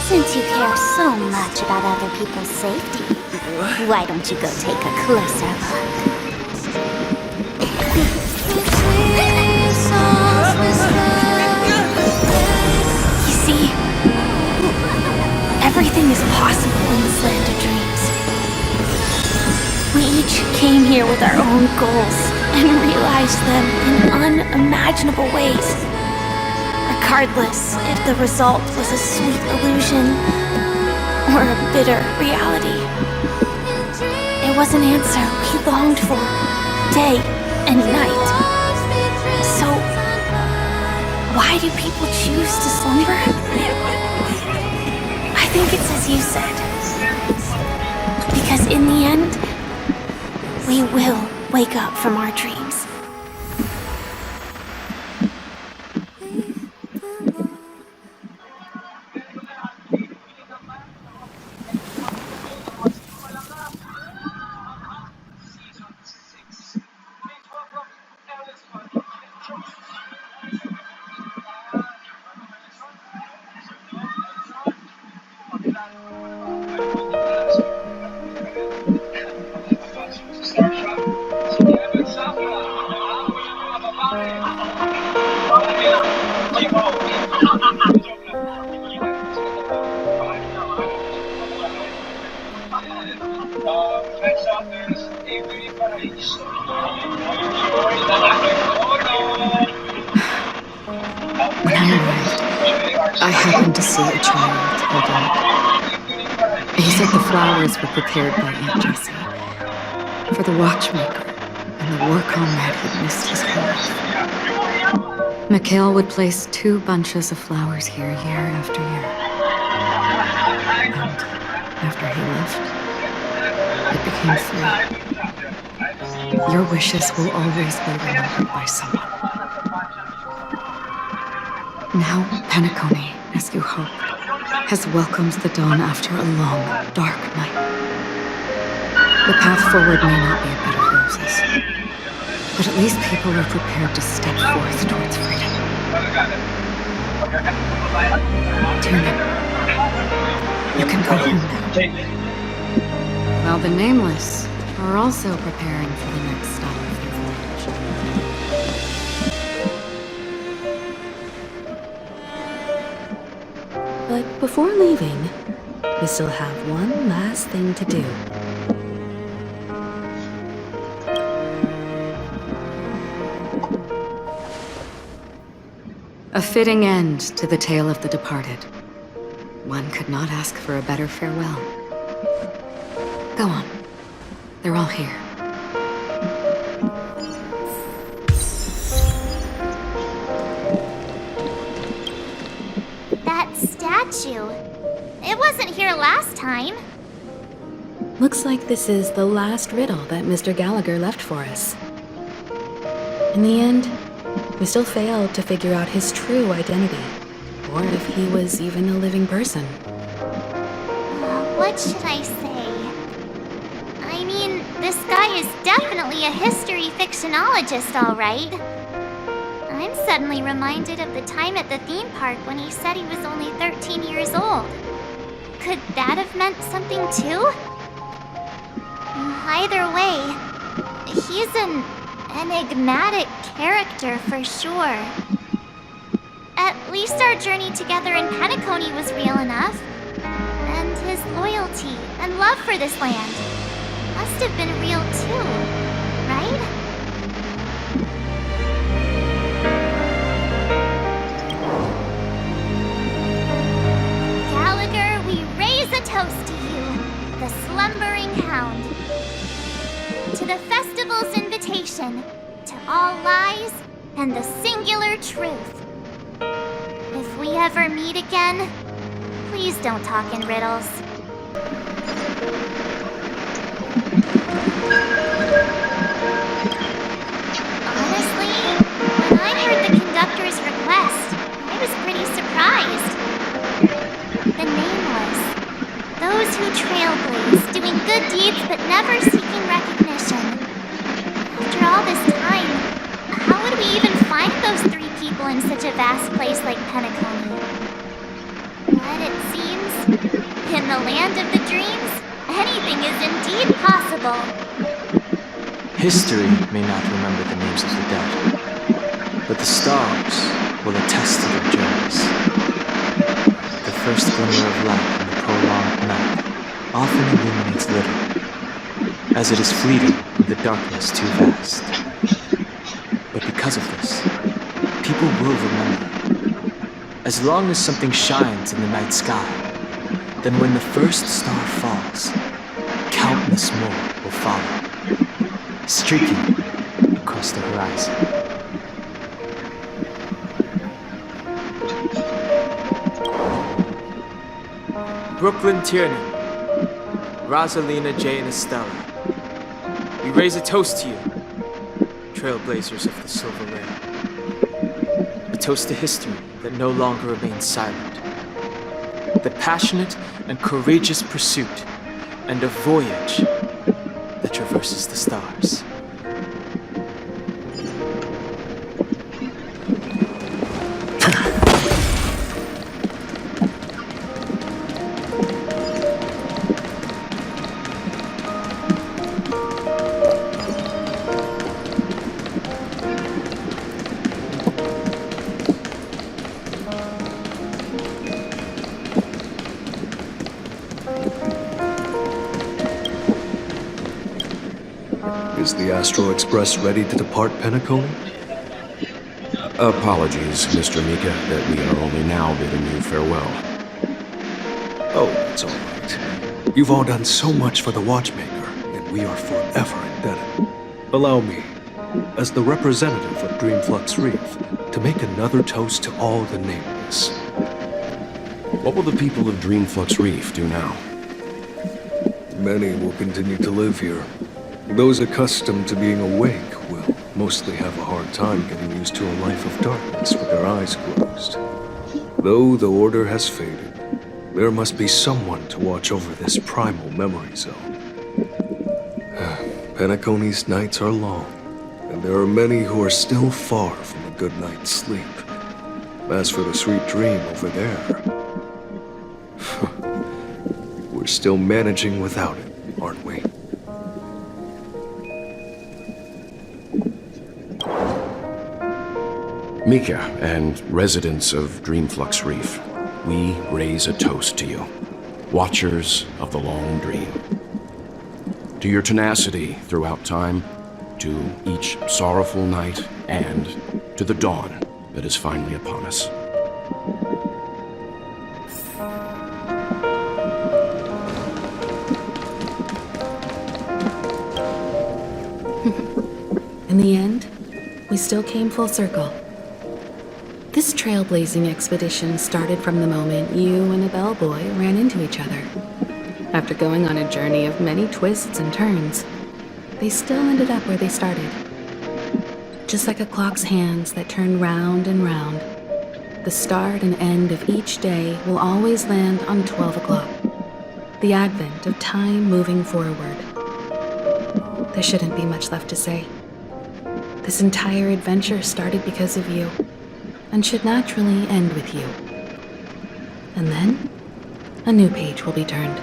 Since you care so much about other people's safety, why don't you go take a closer look? You see, everything is possible in this land of dreams. We each came here with our own goals and realized them in unimaginable ways. Regardless if the result was a sweet illusion or a bitter reality. It was an answer we longed for, day and night. So, why do people choose to slumber? I think it's as you said. Because in the end, we will wake up from our dreams. When I arrived, I happened to see a child holding up. He said the flowers were prepared by Aunt Jessie for the watchmaker and the war comrade who'd missed his whole life. Mikhail would place 2 bunches of flowers here year after year. And after he left, it became 3. Your wishes will always be remembered by someone. Now Penacony, as you hoped, has welcomed the dawn after a long, dark night. The path forward may not be a bed of roses, but at least people are prepared to step forth towards freedom. Tuna, you can go home now. While the Nameless are also preparing for the next stop of their voyage. But before leaving, we still have one last thing to do. A fitting end to the tale of the departed. One could not ask for a better farewell. Go on. They're all here. That statue. It wasn't here last time. Looks like this is the last riddle that Mr. Gallagher left for us. In the end, we still failed to figure out his true identity, or if he was even a living person. What should I say? I mean, this guy is definitely a history fictionologist, all right. I'm suddenly reminded of the time at the theme park when he said he was only 13 years old. Could that have meant something too? Either way, he's an enigmatic character for sure. At least our journey together in Penacony was real enough. And his loyalty and love for this land must have been real too, right? Gallagher, we raise a toast to you, the slumbering hound. To the festival's invitation, to all lies and the singular truth. If we ever meet again, please don't talk in riddles. Honestly, when I heard the conductor's request, I was pretty surprised. The Nameless. Those who trailblaze, doing good deeds but never seeking recognition. After all this time, how would we even find those three people in such a vast place like Penacony? But it seems, in the land of the dreams, anything is indeed possible. History may not remember the names of the dead, but the stars will attest to their journeys. The first glimmer of light in the prolonged night often illuminates little, as it is fleeting with the darkness too vast. But because of this, people will remember. As long as something shines in the night sky, then when the first star falls, countless more will follow, streaking across the horizon. Brooklyn Tiernan, Rosalina, Jay, and Estella. We raise a toast to you, trailblazers of the Silver Rail. A toast to history that no longer remains silent. The passionate and courageous pursuit and a voyage that traverses the stars. Is the Astro Express ready to depart Penacony? Apologies, Mr. Mika, that we are only now bidding you farewell. Oh, it's all right. You've all done so much for the Watchmaker, and we are forever indebted. Allow me, as the representative of Dreamflux Reef, to make another toast to all the Nameless. What will the people of Dreamflux Reef do now? Many will continue to live here. Those accustomed to being awake will mostly have a hard time getting used to a life of darkness with their eyes closed. Though the order has faded, there must be someone to watch over this primal memory zone. Penacony's nights are long, and there are many who are still far from a good night's sleep. As for the sweet dream over there, we're still managing without it, aren't we? Mika and residents of Dreamflux Reef, we raise a toast to you, watchers of the long dream. To your tenacity throughout time, to each sorrowful night, and to the dawn that is finally upon us. In the end, we still came full circle. This trailblazing expedition started from the moment you and a bellboy ran into each other. After going on a journey of many twists and turns, they still ended up where they started. Just like a clock's hands that turn round and round, the start and end of each day will always land on 12 o'clock, the advent of time moving forward. There shouldn't be much left to say. This entire adventure started because of you, and should naturally end with you. And then, a new page will be turned.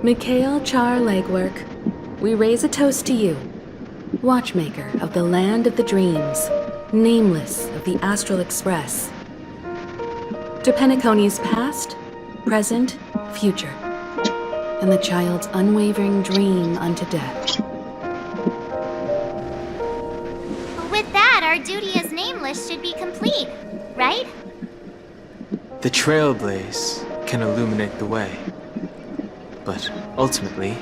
Mikhail Char Legwork, we raise a toast to you, watchmaker of the land of the dreams, nameless of the Astral Express. To Penacony's past, present, future, and the child's unwavering dream unto death. With that, our duty as nameless should be complete, right? The trailblaze can illuminate the way. But ultimately,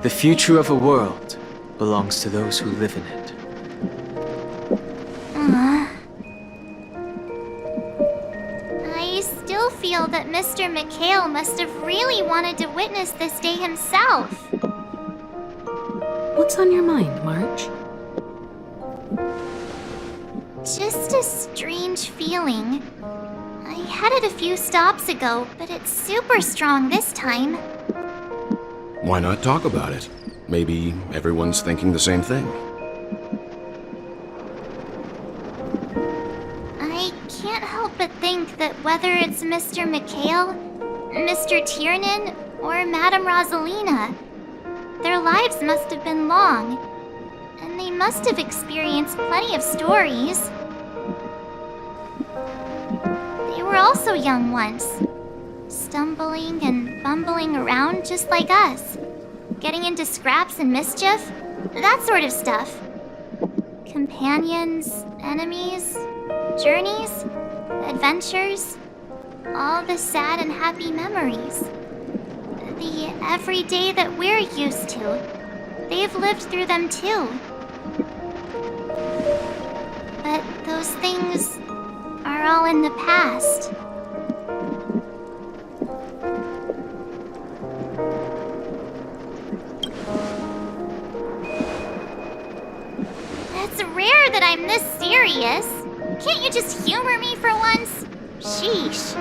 the future of a world belongs to those who live in it. I still feel that Mr. Mikhail must have really wanted to witness this day himself. What's on your mind, March? Just a strange feeling. I had it a few stops ago, but it's super strong this time. Why not talk about it? Maybe everyone's thinking the same thing. I can't help but think that whether it's Mr. Mikhail, Mr. Tiernan, or Madame Rosalina, their lives must have been long, and they must have experienced plenty of stories. They were also young once, stumbling and bumbling around just like us, getting into scraps and mischief, that sort of stuff. Companions, enemies, journeys, adventures, all the sad and happy memories. The everyday that we're used to, they've lived through them too. But those things are all in the past. It's rare that I'm this serious. Can't you just humor me for once? Sheesh.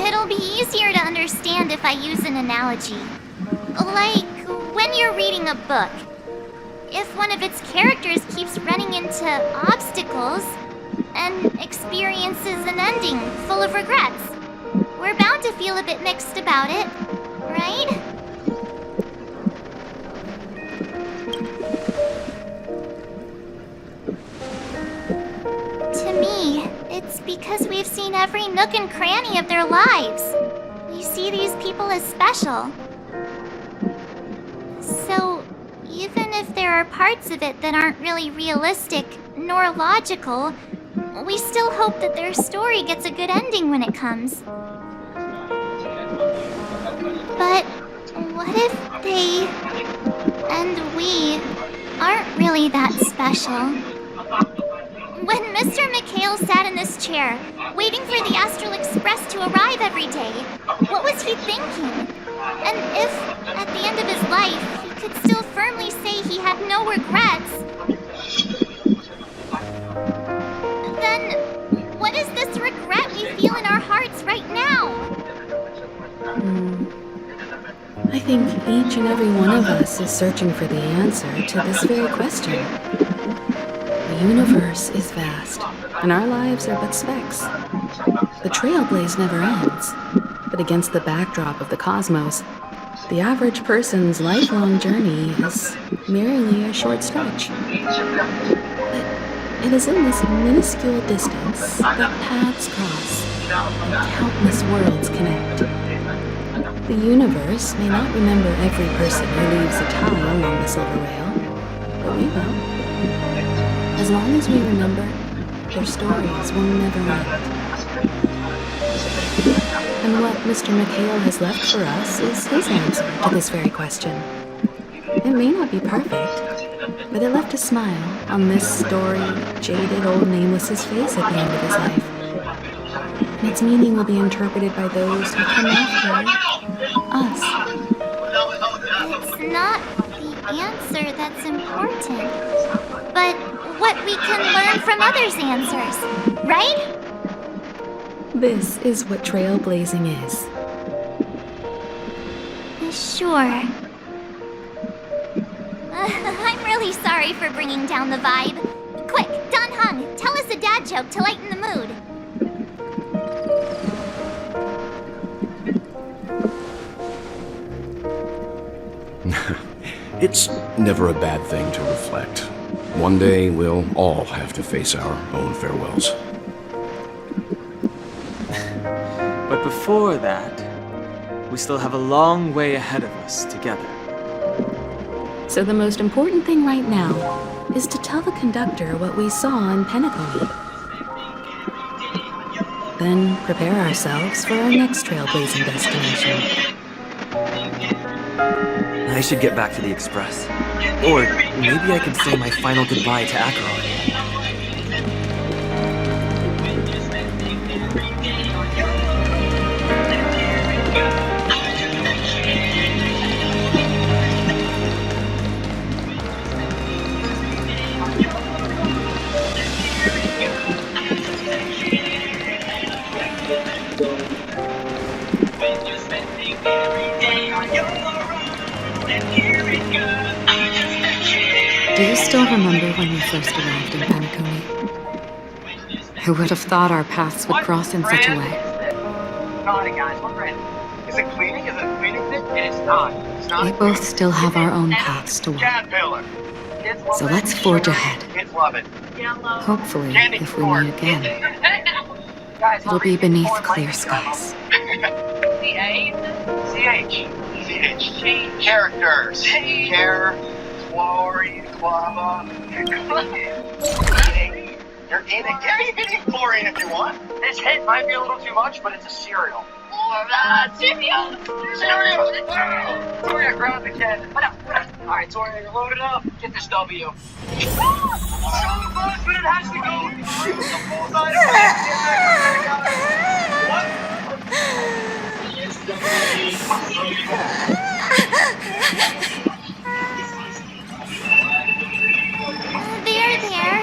It'll be easier to understand if I use an analogy. Like when you're reading a book. If one of its characters keeps running into obstacles and experiences an ending full of regrets, we're bound to feel a bit mixed about it, right? To me, it's because we've seen every nook and cranny of their lives. We see these people as special. So, even if there are parts of it that aren't really realistic nor logical, we still hope that their story gets a good ending when it comes. But what if they and we aren't really that special? When Mr. Mikhail sat in this chair, waiting for the Astral Express to arrive every day, what was he thinking? And if, at the end of his life, he could still firmly say he had no regrets, then what is this regret we feel in our hearts right now? I think each and every one of us is searching for the answer to this very question. The universe is vast, and our lives are but specks. The trailblaze never ends, but against the backdrop of the cosmos, the average person's lifelong journey is merely a short stretch. But it is in this minuscule distance that paths cross and countless worlds connect. The universe may not remember every person who leaves a tie along the silver rail, but we will. As long as we remember, their stories will never end. And what Mr. McHale has left for us is his answer to this very question. It may not be perfect, but it left a smile on this storied, jaded old nameless's face at the end of his life. And its meaning will be interpreted by those who come after us. It's not the answer that's important, but what we can learn from others' answers, right? This is what trailblazing is. Sure. I'm really sorry for bringing down the vibe. Quick, Don Hung, tell us a dad joke to lighten the mood. It's never a bad thing to reflect. One day, we'll all have to face our own farewells. But before that, we still have a long way ahead of us together. So the most important thing right now is to tell the conductor what we saw in Penacony. Then prepare ourselves for our next trailblazing destination. I should get back to the Express. Or maybe I could say my final goodbye to Acheron. Do you still remember when we first arrived in Penacony? Who would have thought our paths would cross in such a way? Sorry guys, what brand? Is it cleaning? Is it cleaning thing? It's not. It's not. We both still have our own paths to walk. Caterpillar. So let's forge ahead. Kids love it. Hopefully, if we meet again, it'll be beneath clear skies. CH. Characters. Care. Chlorine. Clava. You're in it. Yeah, you can eat chlorine if you want. This hit might be a little too much, but it's a cereal. Cereal! Toria, grab the can. Alright, Toria, you're loaded up. Get this W. So close, but it has to go. The full side There.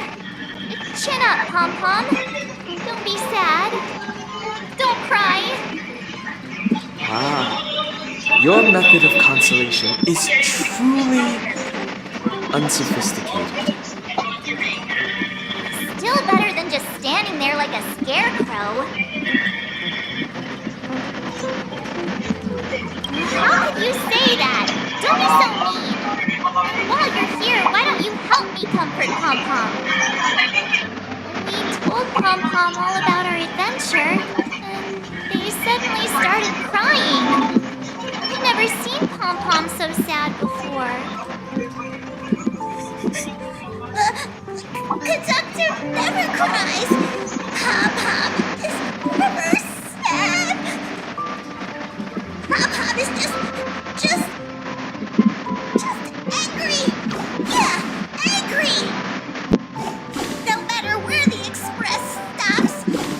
Chin up, Pom-Pom. Don't be sad. Don't cry. Ah, your method of consolation is truly unsophisticated. Still better than just standing there like a scarecrow. How could you say that? Don't be so mean. And while you're here, why don't you help me comfort Pom-Pom? We told Pom-Pom all about our adventure, and they suddenly started crying. I've never seen Pom-Pom so sad before. The conductor never cries. Pom-Pom is never sad. Pom-Pom is just angry. Yeah, angry. No matter where the express stops,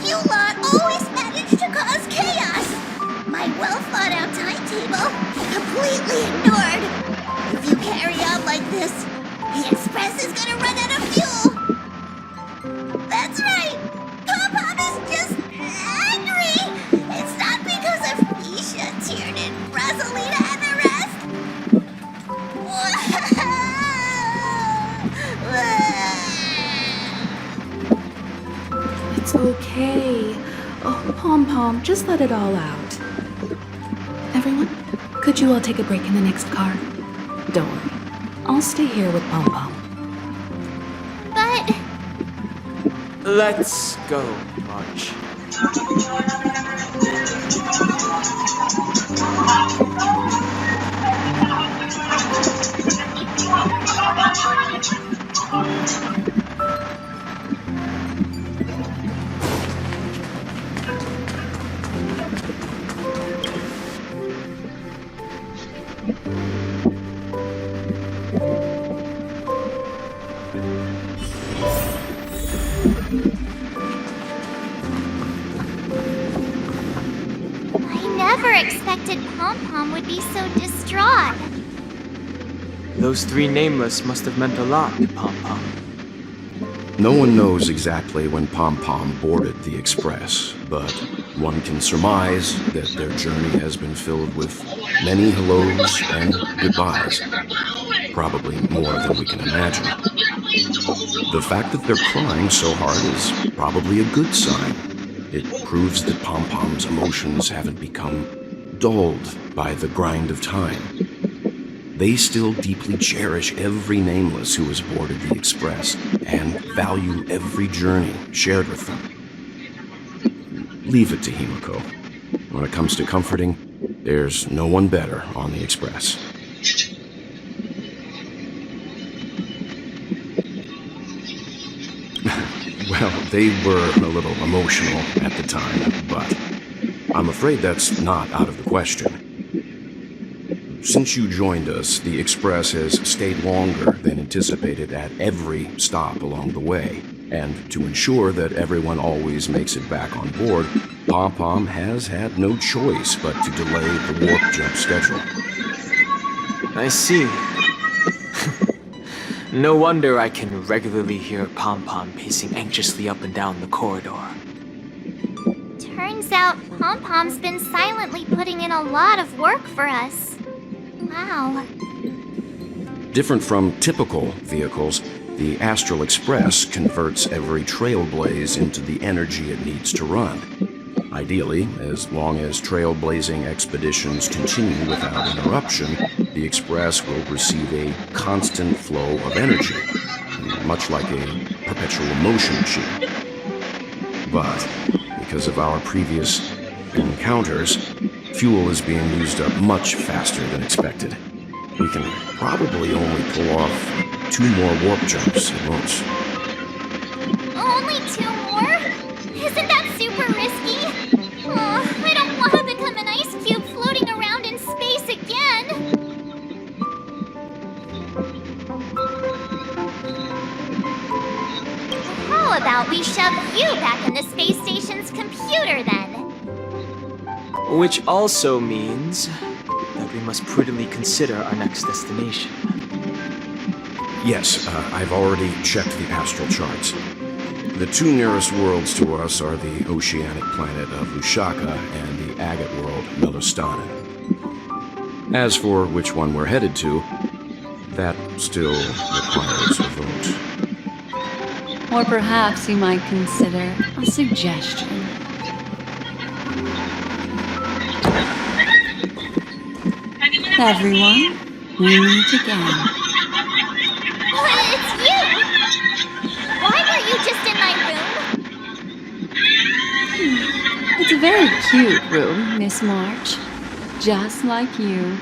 you lot always manage to cause chaos. My well-thought-out timetable like this, the Express is gonna run out of fuel! That's right! Pom-Pom is just angry! It's not because of Misha, Tiernan, Rosalina, and the rest! It's okay. Oh, Pom-Pom, just let it all out. Everyone, could you all take a break in the next car? Don't worry. I'll stay here with Pom-Pom. But... Let's go, March. Never expected Pom-Pom would be so distraught. Those three nameless must have meant a lot to Pom-Pom. No one knows exactly when Pom-Pom boarded the Express, but one can surmise that their journey has been filled with many hellos and goodbyes. Probably more than we can imagine. The fact that they're crying so hard is probably a good sign. It proves that Pom-Pom's emotions haven't become dulled by the grind of time. They still deeply cherish every nameless who has boarded the Express and value every journey shared with them. Leave it to Himiko. When it comes to comforting, there's no one better on the Express. Well, they were a little emotional at the time, but I'm afraid that's not out of the question. Since you joined us, the Express has stayed longer than anticipated at every stop along the way. And to ensure that everyone always makes it back on board, Pom-Pom has had no choice but to delay the warp jump schedule. I see. No wonder I can regularly hear Pom-Pom pacing anxiously up and down the corridor. Turns out Pom-Pom's been silently putting in a lot of work for us. Wow. Different from typical vehicles, the Astral Express converts every trailblaze into the energy it needs to run. Ideally, as long as trailblazing expeditions continue without interruption, the Express will receive a constant flow of energy, much like a perpetual motion machine. But because of our previous encounters, fuel is being used up much faster than expected. We can probably only pull off 2 more warp jumps at most. Only 2 more? Isn't that super risky? Oh, I don't want to become an ice cube floating around in space again. How about we shove you back in the space station's computer then? Which also means that we must prudently consider our next destination. Yes, I've already checked the astral charts. The 2 nearest worlds to us are the oceanic planet of Lushaka and the agate world, Melostanin. As for which one we're headed to, that still requires a vote. Or perhaps you might consider a suggestion. Everyone, we meet again. It's you! Why were you just in my room? It's a very cute room, Miss March. Just like you.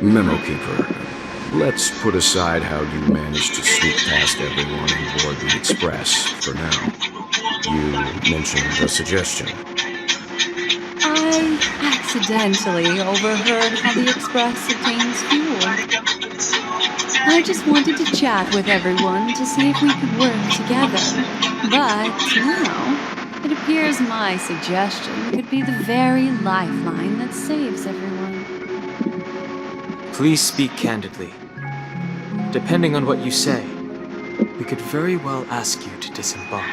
Memo Keeper, let's put aside how you managed to sneak past everyone on board the Express for now. You mentioned a suggestion. I accidentally overheard how the Express obtains fuel. I just wanted to chat with everyone to see if we could work together. But now, it appears my suggestion could be the very lifeline that saves everyone. Please speak candidly. Depending on what you say, we could very well ask you to disembark.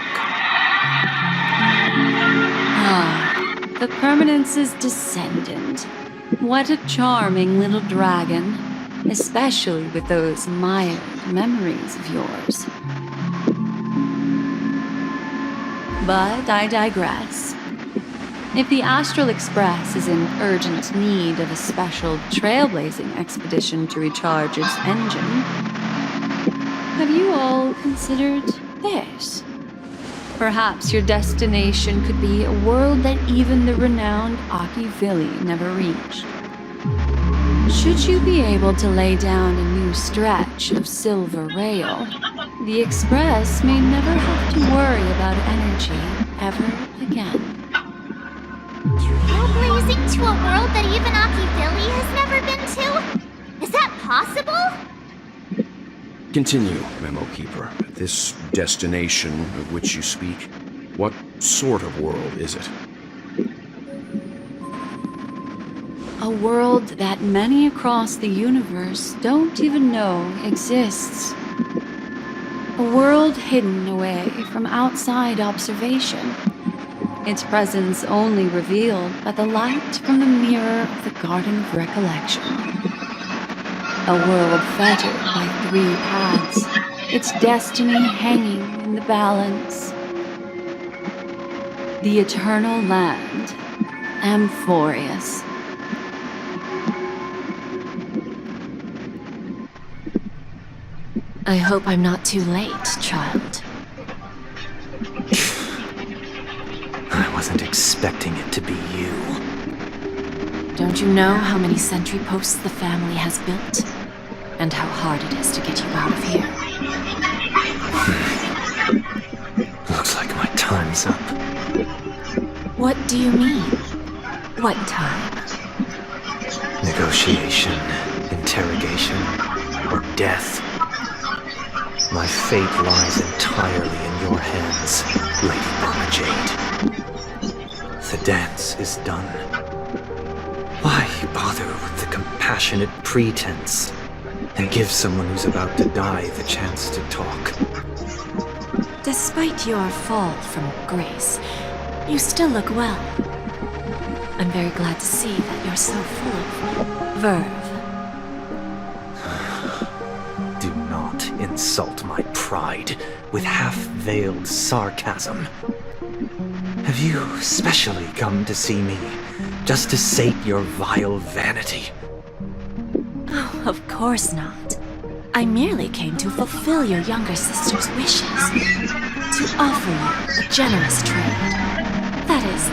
Ah, the Permanence's descendant. What a charming little dragon, especially with those mired memories of yours. But I digress. If the Astral Express is in urgent need of a special trailblazing expedition to recharge its engine, have you all considered this? Perhaps your destination could be a world that even the renowned Akivili never reached. Should you be able to lay down a new stretch of silver rail, the Express may never have to worry about energy ever again. Trailblazing to a world that even Akivili has never been to? Is that possible? Continue, Memo Keeper. This destination of which you speak, what sort of world is it? A world that many across the universe don't even know exists. A world hidden away from outside observation. Its presence only revealed by the light from the mirror of the Garden of Recollection. A world fettered by 3 paths, its destiny hanging in the balance. The Eternal Land, Amphorius. I hope I'm not too late, child. I wasn't expecting it to be you. Don't you know how many sentry posts the family has built? And how hard it is to get you out of here? Looks like my time's up. What do you mean? What time? Negotiation, interrogation, or death. My fate lies entirely in your hands, Lady Jade. The dance is done. Why bother with the compassionate pretense and give someone who's about to die the chance to talk? Despite your fall from grace, you still look well. I'm very glad to see that you're so full of verve. Do not insult my pride with half-veiled sarcasm. Have you specially come to see me just to sate your vile vanity? Oh, of course not. I merely came to fulfill your younger sister's wishes. To offer you a generous trade. That is,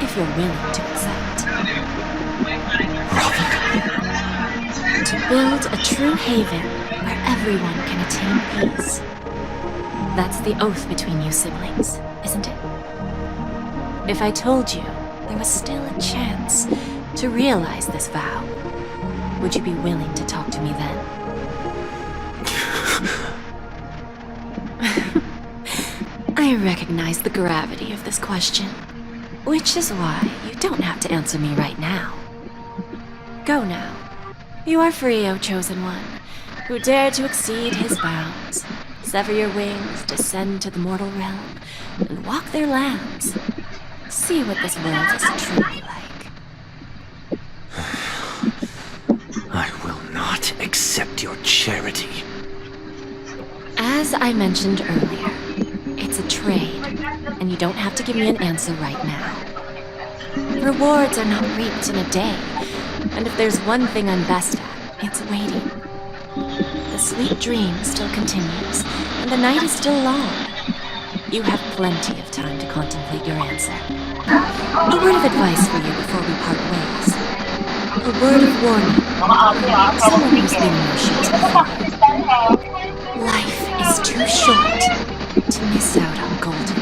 if you're willing to accept. To build a true haven where everyone can attain peace. That's the oath between you siblings, isn't it? If I told you there was still a chance to realize this vow, would you be willing to talk to me then? I recognize the gravity of this question, which is why you don't have to answer me right now. Go now. You are free, O Chosen One, who dare to exceed his bounds, sever your wings, descend to the mortal realm, and walk their lands. See what this world is truly like. I will not accept your charity. As I mentioned earlier, it's a trade, and you don't have to give me an answer right now. Rewards are not reaped in a day, and if there's one thing I'm best at, it's waiting. The sweet dream still continues, and the night is still long. You have plenty of time to contemplate your answer. A word of advice for you before we part ways. A word of warning. Someone who's been in your shoes before. Life is too short to miss out on golden